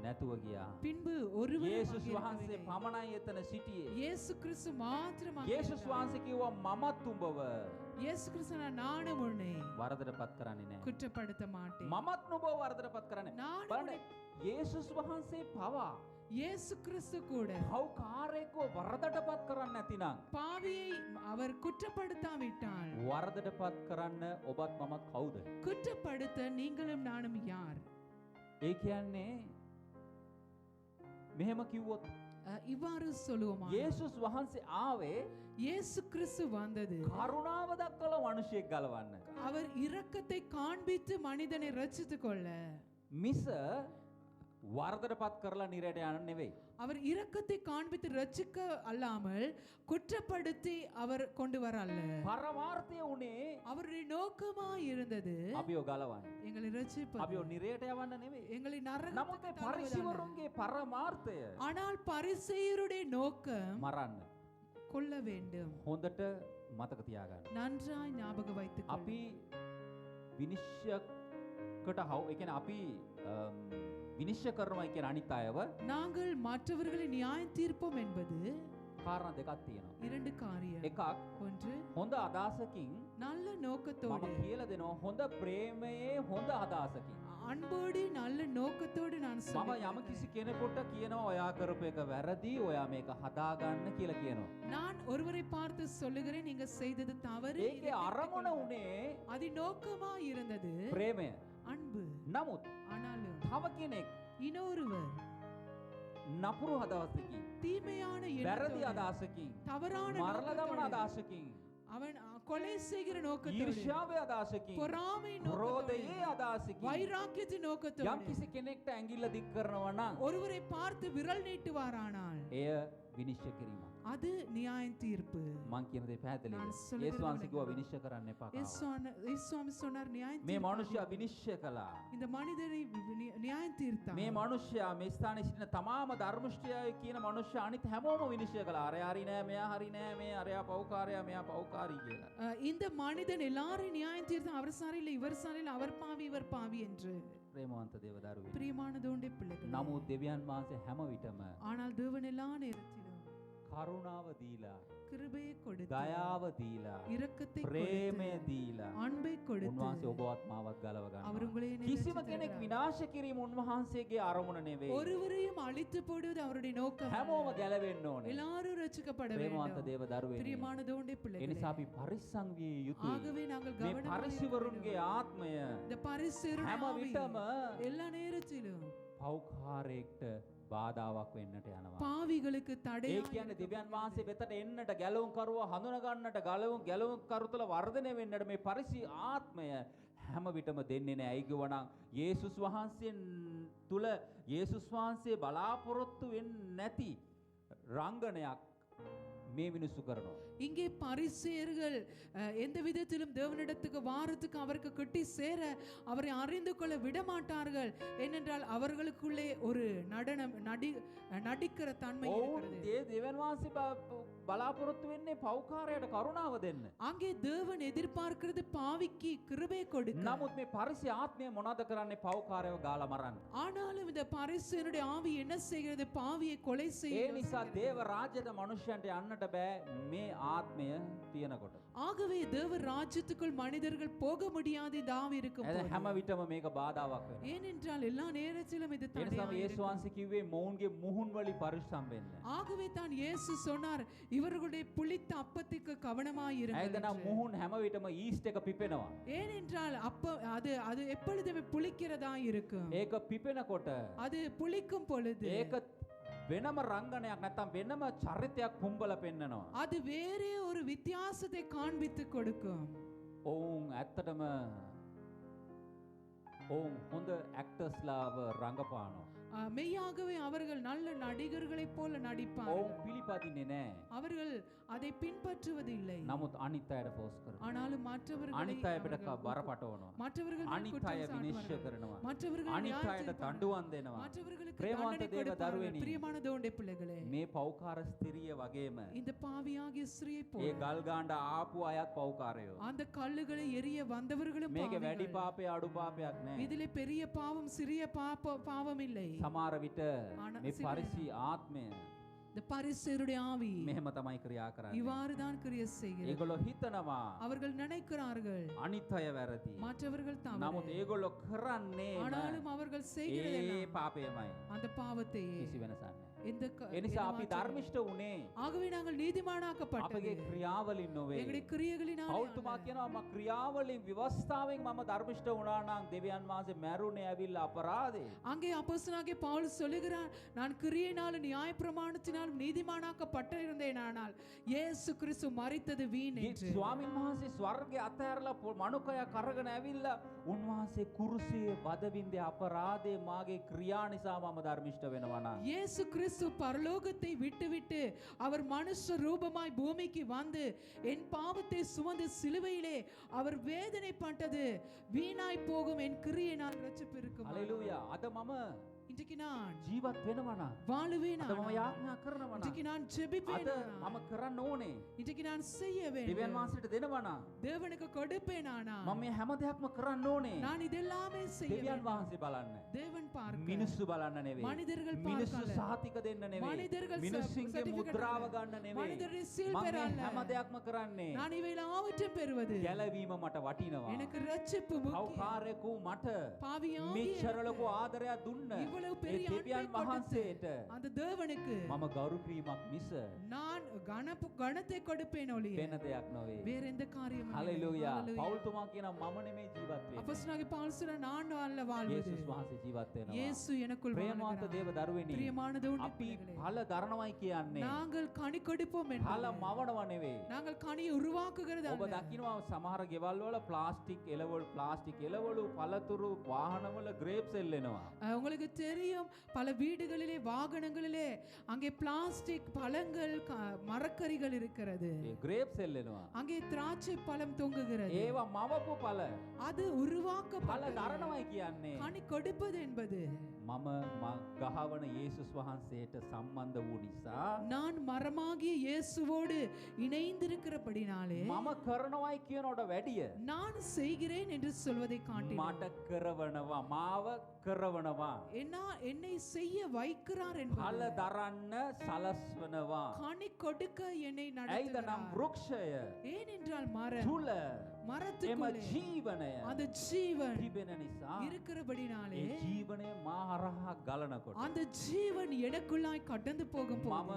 නැතුව ගියා. பின்பு ஒருவரும் යේසුස් அங்கே වහන්සේ இருக்கவில்லை. පමණයි එතන සිටියේ. இயேசு கிறிஸ்து மாத்திரம் அங்கே යේසුස් இருந்தார். වහන්සේ කිව්වා මමත් උඹව இயேசு கிறிஸ்து, நானும் உன்னை වරදටපත් කරන්නේ නැහැ. குற்றப்படுத்த மாட்டேன். මමත් නුඹව වරදටපත් කරන්නේ නැහැ. நானும் බලන්න, உன்னை- යේසුස් වහන්සේ පවා இயேசு கிறிஸ்து கூட පව්කාරයෙක්ව වරදටපත් කරන්නේ නැතිනම් பாவியை அவர் குற்றப்படுத்தாவிட்டால் වරදටපත් කරන්න ඔබත් මමත් කවුද? குற்றப்படுத்த நீங்களும் நானும் யார்? ඒ කියන්නේ මෙහෙම කිව්වොත් இவ்வாறு சொல்லுவோமா යේසුස් වහන්සේ ආවේ இயேசு கிறிஸ்து வந்தது කරුණාව දක්වලා මිනිහෙක් ගලවන්න. அவர் இரக்கத்தை காண்பித்து மனிதனை ரட்சித்துக் கொள்ள මිස වරදටපත් කරලා නිරයට යන්න නෙවෙයි. அவர் இரக்கத்தை காண்பித்து ரட்சிக்க அல்லாமல் குற்றப்படுத்தி அவர் கொண்டு வர அல்ல. පරමාර්ථය උනේ அவருடைய நோக்கமாய் இருந்தது අපිව ගලවන්න. எங்களை ரட்சிப்பது, අපිව නිරයට යවන්න නෙවෙයි. எங்களை නමුත් நரகத்துக்கு මේ தள்ளுவதல்ல. පරිසවරුන්ගේ පරමාර්ථය ஆனால் பரிசேயருடைய நோக்கம் මරන්න. கொள்ள வேண்டும். හොඳට මතක තියාගන්න. நன்றாய் ஞாபகம் வைத்துக் கொள். අපි විනිශ්චයකට ඒ කියන්නේ අපි විනිශ්චය කරනවා කියන අනිත් අයව நாங்கள் மற்றவர்களை நியாயம் தீர்ப்போம் என்பது කාරණා දෙකක් තියෙනවා. இரண்டு காரியம். එකක් ஒன்று හොඳ අදහසකින් நல்ல මම நோக்கத்தோடு කියලා දෙනවා හොඳ ප්‍රේමයේ හොඳ අදහසකින්. அன்போடு நல்ல நோக்கத்தோடு நான் මම சொல்லுகிறேன். යම කිසි කෙනෙකුට කියනවා ඔයා කරපු එක වැරදි ඔයා මේක හදාගන්න කියලා කියනවා. நான் ஒருவரை பார்த்து சொல்லுகிறேன் நீங்க செய்தது தவறு. ඒකේ இதை අරමුණ උනේ அது நோக்கமா இருந்தது ප්‍රේමය. அன்பு. නමුත් ஆனாலும் තව කෙනෙක් இன்னொருவர் නපුරු අදහසකින් தீமையான වැරදි எண்ணத்தோடு, අදහසකින් தவறான මරලා දමන நோக்கத்தோடு, අදහසකින් அவன் கொலை செய்கிற நோக்கத்தோடு, ඊර්ෂ්‍යාවේ අදහසකින් பொறாமை ක්‍රෝධයේ நோக்கத்தோடு, අදහසකින් வைராக்கியத்தின் යම් நோக்கத்தோடு කිසි කෙනෙක්ට ඇඟිල්ල දික් කරනවා නම් ஒருவரை பார்த்து விரல் நீட்டுவாரானால் එය විනිශ්චය කිරීමක්. அது நியாய தீர்ப்பு. මං කියන දේ පැහැදිලිද? நான் சொல்லுகிறது යේසුස් වහන්සේ කිව්වා விளங்குகிறது. විනිශ්චය කරන්න එපා. இயேசுவாமி சொன்னார் நியாய මේ මනුෂ්‍යයා විනිශ්චය කළා. இந்த மனிதனை நியாய தீர்த்தார். මේ මනුෂ්‍යයා මේ ස්ථානයේ සිටින තමාම ධර්මශ්‍රේයයි කියන මනුෂ්‍යයා අනිත් හැමෝම විනිශ්චය කළා. අරයා හරි නෑ, මෙයා හරි නෑ, මේ අරයා පව්කාරයා, මෙයා පව්කාරී කියලා. இந்த மனிதன் எல்லாரும் நியாயம் தீர்த்தான். அவர் சரியில்லை, இவர் சரியில்லை, அவர் பாவி, இவர் பாவி என்று. ප්‍රේමවන්ත දේව දරුවෙනි. பிரியமானதோண்டே பிள்ளைகள். නමුත් දෙවියන් වහන්සේ හැම විටම ஆனால் தேவன் எல்லா நேரத்திலும் කරුණාව දීලා, கிருபையை கொடுத்து, දයාව දීලා, இரக்கத்தை ප්‍රේමය கொடுத்து, දීලා அன்பை கொடுத்து උන්වහන්සේ ඔබවත් මාවත් ගලව அவர் ගන්නවා. உங்களை කිසිම நேசித்து කෙනෙක් தருகிறார். විනාශ කිරීම උන්වහන්සේගේ අරමුණ නෙවෙයි. ஒருவரையும் அழித்து போடுவது அவருடைய நோக்கம். හැමෝම ගැලවෙන්න ඕනේ. எல்லாரும் ரட்சிக்கப்பட ප්‍රේමවන්ත வேண்டும். දේව දරුවෙනි. பிரியமானதோண்டே ඒ பிள்ளைகளே. නිසා අපි පරිස්සම් විය යුතුයි. ஆகவே நாங்கள் මේ கவனமாக இருக்க පරිසවරුන්ගේ வேண்டும். ආත්මය இந்த பரிசேயருடைய හැම ஆவி විටම எல்லா நேரத்திலும் පෞකාරයෙක්ට බාධාවක් වෙන්නට යනවා. பாவிகளுக்கு ඒ தடையாக කියන්නේ දෙවියන් වහන්සේ වෙතට එන්නට ගැලවුම් කරුවා හඳුනා ගන්නට ගැලවුම් කරු තුළ වර්ධනය වෙන්නට මේ පරිසි ආත්මය හැම විටම දෙන්නේ නැහැ. ඇයි කිව්වනම් යේසුස් වහන්සේ තුල යේසුස් වහන්සේ බලාපොරොත්තු වෙන්නේ නැති රංගනයක් මේ මිනිස්සු කරනවා. இங்கே பரிசேயர்கள் எந்த விதத்திலும் தேவனிடத்துக்கு வாரத்துக்கு அவருக்கு கிட்டி சேர அவரை அறிந்து கொள்ள விடமாட்டார்கள். ஏனென்றால் அவர்களுக்குள்ளே ஒரு நடிக்கிற தன்மை இருக்கிறது. දෙවියන් වහන්සේ බලාපොරොත්තු වෙන්නේ පෞකාරයට කරුණාව දෙන්න. அங்கே தேவன் எதிர்பார்க்கிறது பாவிக்கு கிருபை கொடுக்க. නමුත් මේ පරිසි ආත්මය මොනවද කරන්නේ? පෞකාරයව ගාලා මරන්න. ஆனாலும் இந்த பரிசேயனுடைய ஆவி என்ன செய்கிறது? பாவியை கொலை ඒ செய்ய. නිසා දේව රාජ්‍යයට මනුෂ්‍යයන්ට යන්නට බෑ මේ ආත්මය තියෙනකොට. ஆகவே தேவ ராஜ்யத்துக்குள் மனிதர்கள் போக முடியாது இந்த ஆவி இருக்கும் එද போது. හැම විටම මේක බාධාවක් වෙනවා. ஏனென்றால் எல்லா நேரத்திலும் இது ඒ නිසාම தடையாக යේසුස් இருக்கும். වහන්සේ කිව්වේ මොවුන්ගේ මුහුන් වලි පරිස්සම් වෙන්න. ஆகவே தான் இயேசு சொன்னார் இவர்களுடைய புளித்த அப்பத்துக்கு கவனமாயிருங்கள் ඇයිදනම් என்று. මුහුන් හැම විටම ඊස්ට් එක පිපෙනවා. ஏனென்றால் அது எப்பொழுதுமே புளிக்கிறதா இருக்கும். ඒක පිපෙනකොට அது புளிக்கும் பொழுது ඒක වෙනම රංගනයක් නැත්තම් වෙනම චරිතයක් පුම්බල පෙන්නනවා. அது வேறே ஒரு வித்தியாசத்தை காண்பித்து கொடுக்கும். ඔවුන් ඇත්තටම ඔවුන් හොඳ ඇක්ටර්ස්ලාව රංගපානවා. மெய்யாகவே அவர்கள் நல்ல நடிகர்களைப் போல ඔවුන් நடிப்பார்கள். පිළිපදින්නේ නැහැ. அவர்கள் அதை பின்பற்றுவதில்லை. නමුත් අනිත් අයට ෆෝස් කරනවා. ஆனாலும் மற்றவர்களை අනිත් අය පිට அவர்கள் බරපතවනවා. மற்றவர்கள் மேல் අනිත් குற்றம் අය විනිශ්චය சாட்டுவார்கள். කරනවා. மற்றவர்கள் අනිත් நியாயம் අයට தீர்ப்பார்கள். දඬුවම් දෙනවා. மற்றவர்களுக்கு பிரேமாந்த தண்டனை தேவ கொடுப்பார்கள். தருவேனி. பிரியமானதோண்டே பிள்ளைகளே, මේ පෞකාර ස්ත්‍රිය වගේම இந்த பாவியாகிய ஸ்திரியை ඒ போல ගල් ගාණ්ඩ ආපු අයත් පෞකාරයෝ. அந்த கல்லுகளை எரிய வந்தவர்களும் මේක වැඩි பாவிகள். පාපේ අඩු පාපයක් නෑ. இதிலே பெரிய பாவம் சிறிய பாவம் இல்லை. සමහර විට ආන- මේ සිදුවෙනවා. පරිසි ආත්මය இந்த பரிசேயருடைய ஆவி මෙහෙම තමයි ක්‍රියා කරන්නේ. இவ்வாறு தான் கிரியை செய்கிறது. ඒගොල්ලෝ හිතනවා அவர்கள் நினைக்கிறார்கள் අනිත් අය වැරදි. மற்றவர்கள் නමුත් தவறு. ඒගොල්ලෝ කරන්නේ ஆனாலும் அவர்கள் ඒ செய்கிறதெல்லாம் පාපයමයි. அந்த பாவத்தையே. කිසි වෙනසක් නෑ. இந்த එනිසා අපි ධර්මිෂ්ඨ වුණේ ஆகவே நாங்கள் நீதிமானாக்கப்பட்டது අපගේ ක්‍රියාවලින් නොවේ. எங்களுடைய கிரியைகளினால் පෞල්තුමා කියනවා මම ක්‍රියාවලින් විවස්ථාවෙන් මම ධර්මිෂ්ඨ වුණා නම් දෙවියන් වහන්සේ මැරුණේ ඇවිල්ලා අපරාධේ. அங்கே அப்போஸ்தலனாகிய பவுல் சொல்லுகிறான், நான் கிரியையினாலும் நியாயப்பிரமாணத்தினாலும் நீதிமானாக்கப்பட்டிருந்தேனானால் இயேசு கிறிஸ்து மரித்தது வீண் என்று. ස්වාමීන් වහන්සේ ස්වර්ගයේ අතහැරලා මනුකය කරගෙන ඇවිල්ලා උන්වහන්සේ කුරුසියේ බදවින්දේ අපරාධේ මාගේ ක්‍රියා නිසා මම ධර්මිෂ්ඨ වෙනවා නම්. இயேசு கிறிஸ்து பரலோகத்தை விட்டுவிட்டு அவர் மனுஷ ரூபமாய் பூமிக்கு வந்து என் பாவத்தை சுமந்து சிலுவையிலே அவர் வேதனைப்பட்டது வீணாய் போகும் என் கிரியையினால் ரட்சிப்பு இருக்கும். හලෙලූයා. අද මම இன்றைக்கு நான் ජීවත් වෙනවා නම් வாழுவேன். අද මම යාඥා කරනවා නම් இன்றைக்கு நான் ஜெபிப்பேன். අද මම කරන්න ඕනේ இன்றைக்கு நான் செய்ய දෙවියන් வேண்டும். වහන්සේට දෙනවා නම් தேவனுக்கு கொடுப்பேன். මම මේ හැම දෙයක්ම කරන්න ඕනේ நான் இதெல்லாமே செய்ய දෙවියන් வேண்டும். වහන්සේ බලන්න. தேவன் பார்க்க, මිනිස්සු බලන්න නෙවෙයි. மனிதர்கள் මිනිස්සු பார்க்கல. සාතික දෙන්න නෙවෙයි. மனிதர்கள் මිනිස්සුන්ගේ certificate මුද්‍රාව அல்ல. ගන්න නෙවෙයි. மனிதருடைய seal මම பெற මේ அல்ல. හැම දෙයක්ම කරන්නේ நான் இவையெல்லாவற்றையும் பெறுவது ගැලවීම මට වටිනවා. எனக்கு ரட்சிப்பு முக்கியம். කවුකාරයෙකු මට பாவியாகிய මෙච්චර ලොකු ආදරයක් දුන්න இவ்வளவு ඒ பெரிய දෙවියන් அன்பை கொடுத்து වහන්සේට அந்த தேவனுக்கு මම ගෞරව කිරීමක් මිස நான் கணத்தை கொடுப்பேன் ஒழிய වෙන දෙයක් නොවේ. வேற எந்த காரியமும் இல்லை. හලෙලූයා. Hallelujah. පෞල්තුමා කියන මම නෙමෙයි ජීවත් වෙන්නේ. அப்போஸ்தலனாகிய பவுல் சொன்னார், நான் அல்ல வாழ்வது, යේසුස් වහන්සේ ජීවත් වෙනවා. இயேசு எனக்குள் ප්‍රේමවන්ත வாழ்கிறார். දේව දරුවෙනි. பிரியமான தேவனுடைய අපි பிள்ளைகளே, ඵල දරනවයි කියන්නේ நாங்கள் கனி கொடுப்போம் ඵල என்பது මවනව නෙවෙයි. நாங்கள் கனியை உருவாக்குகிறது ඔබ அல்ல. දකිනවා සමහර ගෙවල් වල ප්ලාස්ටික් එළවලු පළතුරු වාහනවල ග්‍රේප්ස් එල්ලෙනවා. உங்களுக்கு தெரியும், பல வீடுகளிலே வாகனங்களிலே அங்கே பிளாஸ்டிக் பழங்கள் மரக்கறிகள் இருக்கிறது. ඒ ග්‍රේප්ස් එල්ලෙනවා. அங்கே திராட்சை பழம் தொங்குகிறது. ඒවා මවපු ඵල அது ඵල உருவாக்கப்பட்ட දරනවයි කියන්නේ கனி கொடுப்பது என்பது මම ගහවන යේසුස් වහන්සේට සම්බන්ධ වූ නිසා நான் மரமாகிய இயேசுவோடு இணைந்திருக்கிறபடினாலே මම කරනවයි කියනවට වැඩිය நான் செய்கிறேன் என்று சொல்வதை காட்டிலும் මට කරවනවා මාව කරවනවා என்னை செய்ய வைக்கிறார் ඵල என்பது දරන්න සලස්වනවා. கனி கொடுக்க என்னை ඇයිද නම් நடத்துகிறார். වෘක්ෂය ஏனென்றால் மரம் තුල එම மரத்துக்குள்ளே ජීවනය அந்த ஜீவன் තිබෙන නිසා இருக்கிறபடினாலே ඒ ජීවනය මා හරහා ගලනකොට அந்த ஜீவன் எனக்குள்ளாய் கடந்து போகும் போது මම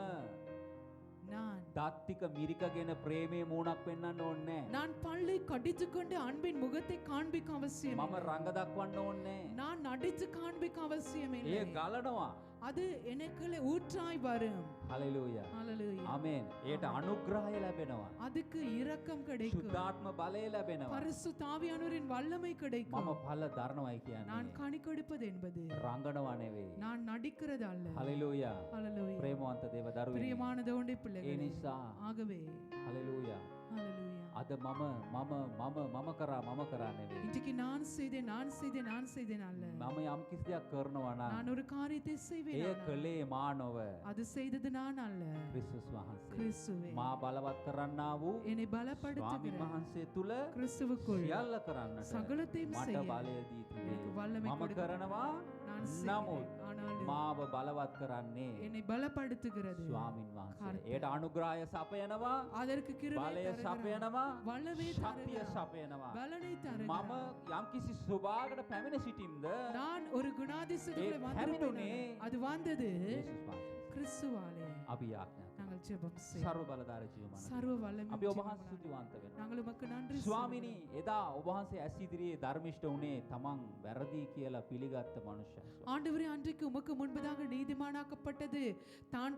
நான் දත්තික මිරිකගෙන ප්‍රේමයේ මූණක් වෙන්නන්න ඕනේ නැහැ. நான் பல்லை கடித்துக்கொண்டு அன்பின் முகத்தை காண்பிக்க அவசியம் මම රඟ දක්වන්න ඕනේ නැහැ. நான் நடித்து காண்பிக்க அவசியம் ඒ இல்லை. ගලනවා. அது எனக்குள்ளே ஊற்றாய் வரும். හලෙලූයා. ஹalleluya. ආමේන්. ඒට අනුග්‍රහය ලැබෙනවා. அதுக்கு இரக்கம் கிடைக்கும். සුද්ධාත්ම බලය ලැබෙනවා. பரிசுத்த ஆவியானவரின் வல்லமை கிடைக்கும். මම ඵල දරනවයි நான் කියන්නේ கனி கொடுப்பது என்பது රංගනවා නෙවෙයි. நான் நடிக்கிறது அல்ல. හලෙලූයා. ஹalleluya. ප්‍රේමවන්ත දේව දරුවෙනි. பிரியமான தேவனுடைய ඒ பிள்ளைகளே, නිසා ஆகவே හලෙලූයා. ஹalleluya. අද මම කරා නෙවෙයි. இன்றைக்கு நான் செய்தேன் அல்ல. මම යම් කිසි දෙයක් කරනවා නම් நான் ஒரு காரியத்தை செய்வேன் එය ஆனால் කළේ මා නොව அது செய்தது நான் அல்ல, ක්‍රිස්තුස් වහන්සේ. கிறிஸ்துவே මා බලවත් කරන්නා වූ என்னை ස්වාමීන් பலப்படுத்துகிற වහන්සේ තුල கிறிஸ்துவுக்குள் සියල්ල කරන්නට சகலத்தையும் මට செய்ய බලය දී எனக்கு තිබේ. வல்லமை මම கொடுக்க කරනවා நான் නමුත් செய்கிறேன். ஆனாலும் මාව බලවත් කරන්නේ என்னை பலப்படுத்துகிறது ස්වාමීන් වහන්සේ. කර්තෘ. ඒට අනුග්‍රහය සපයනවා, அதற்கு கிருபை බලය தருகிறார். සපයනවා, வல்லமை ශක්තිය தருகிறார். සපයනවා. பலனை මම தருகிறார். යම්කිසි ස්වභාවයකට පැමිණ සිටින්ද நான் ஒரு குணாதிசயத்துக்குள்ளே ඒ வந்திருப்பேன். පැමිණුනේ அது வந்தது යේසුස් වහන්සේ. கிறிஸ்துவாலே. අපි යාඥා நாங்கள் ஜெபம் செய்வோம். සර්ව බලධාරී ජීවමාන சர்வ வல்லமை අපි ඔබ වහන්සේ ස්තුතිවන්ත වෙනවා. நாங்கள் உமக்கு நன்றி ස්වාමිනී එදා ඔබ වහන්සේ ඇස් ඉදිරියේ ධර්මිෂ්ඨ වුණේ තමන් වැරදි කියලා පිළිගත්ත මනුෂ්‍යයා. ஆண்டவரே, அன்றைக்கு உமக்கு முன்பதாக நீதிமானாக்கப்பட்டது தான்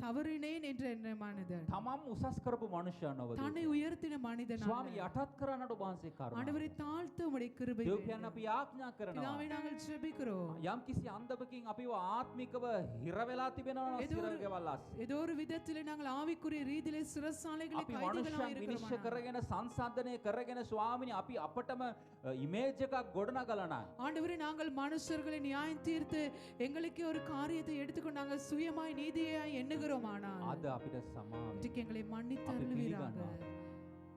தவறினேன் என்ற எண்ணமானது. තමන් උසස් කරපු මනුෂ්‍යයා නොව தன்னை உயர்த்தின மனிதன் ස්වාමී அல்ல. යටත් කරන්නට ඔබ වහන්සේ කරුණා. ஆண்டவரை தாழ்த்த உம்முடைய கிருபை දෙවියන් අපි යාඥා කරනවා. பிதாவே, நாங்கள் ஜெபிக்கிறோம். යම් කිසි අන්දමකින් අපිව ආත්මිකව හිර වෙලා තිබෙනවා නම් ஏதோ ஒரு- සිරගෙවල් අස්සේ. ஏதோ ஒரு விதத்திலே நாங்கள் ஆவிக்குரிய ரீதியிலே சிறைச்சாலைகளை අපි கைதிகளாக මනුෂ්‍යයන් විනිශ්චය இருக்கிறோம். කරගෙන සංසන්දනය කරගෙන ස්වාමිනී අපි අපටම ඉමේජ් එකක් ගොඩනගලා ஆண்டவரே, நாங்கள் மனுஷர்களை நியாயம் தீர்த்து எங்களுக்கு ஒரு காரியத்தை எடுத்துக்கொண்டு நாங்கள் சுயமாய் நீதியாய் எண்ணுகிறோமானால் අද අපිට සමාව இன்றைக்கு எங்களை மன்னித்து අපි அருள்வீராக. පිළිගන්නවා.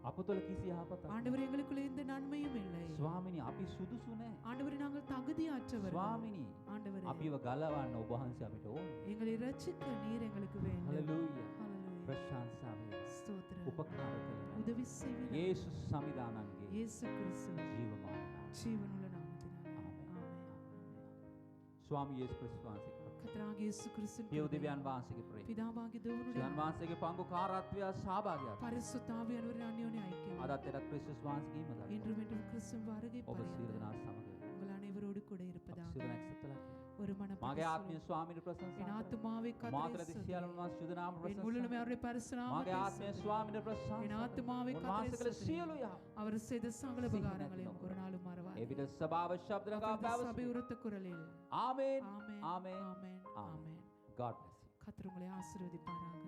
අප තුළ කිසි යහපතක් ஆண்டவரே, எங்களுக்குள்ள எந்த நன்மையும் இல்லை. ස්වාමිනී අපි සුදුසු නැහැ. ஆண்டவரே, நாங்கள் தகுதியற்றவர்கள். ස්වාමිනී ஆண்டவரே, අපිව ගලවන්න ඔබ වහන්සේ අපිට ඕන. எங்களை ரட்சிக்க நீர் எங்களுக்கு வேண்டும். හලෙලූයා. ஹalleluya. ප්‍රශංසා වේ. ஸ்தோத்திரம். උපකාර කළේ. உதவி செய்வீர். යේසුස් සමිදානන්ගේ இயேசு கிறிஸ்து ජීවමාන. ஜீவனுள்ள நாமத்தினாலே. ආමේන්. ஆமென். ස්වාමී යේසුස් ක්‍රිස්තුස් වහන්සේ கர்த்தராகிய இயேசு கிறிஸ்துவின் ඒ கிருபையும், උදවියන් වහන්සේගේ ප්‍රේම பிதாவாகிய தேவனுடைய ශාන් වහන්සේගේ පංගුකාරත්වය සහභාගීත්වය பரிசுத்த ஆவியானவரின் அந்யோன்ய ஐக்கியம் අදත් එදත් ක්‍රිස්තුස් වහන්සේගේ මදක් இன்றும் என்றும் கிறிஸ்துவின் வருகை ඔබ සියලු பரியந்தம் දෙනා සමග உங்கள் அனைவரோடு கூட අපි இருப்பதாக සියලු දෙනා එක්සත්ලා ஒரு மன මාගේ ආත්මීය ස්වාමීන් ප්‍රශංසා என் කරමු. ஆத்துமாவை මාතර கர்த்தரை දිසියලන් වහන්සේ සුදු නාම என் ප්‍රශංසා முழுமை அவருடைய பரிசுநாமத்தை මාගේ ආත්මීය ස්වාමීන් ප්‍රශංසා என் ஆத்துமாவை උන්වහන්සේ කළ கர்த்தரை සියලු යහ அவர் செய்த சகல සිහින உபகாரங்களையும் නැති ஒரு நாளும் மறவார் එවිට සභාව ශබ්ද නගා சபை පැවසුම් உரத்த குரலில் ආමේන් ஆமென் ஆமென். ஆமென் ஆமென். ஆமென் God bless you கர்த்தர் உங்களை ஆசீர்வதிப்பாராக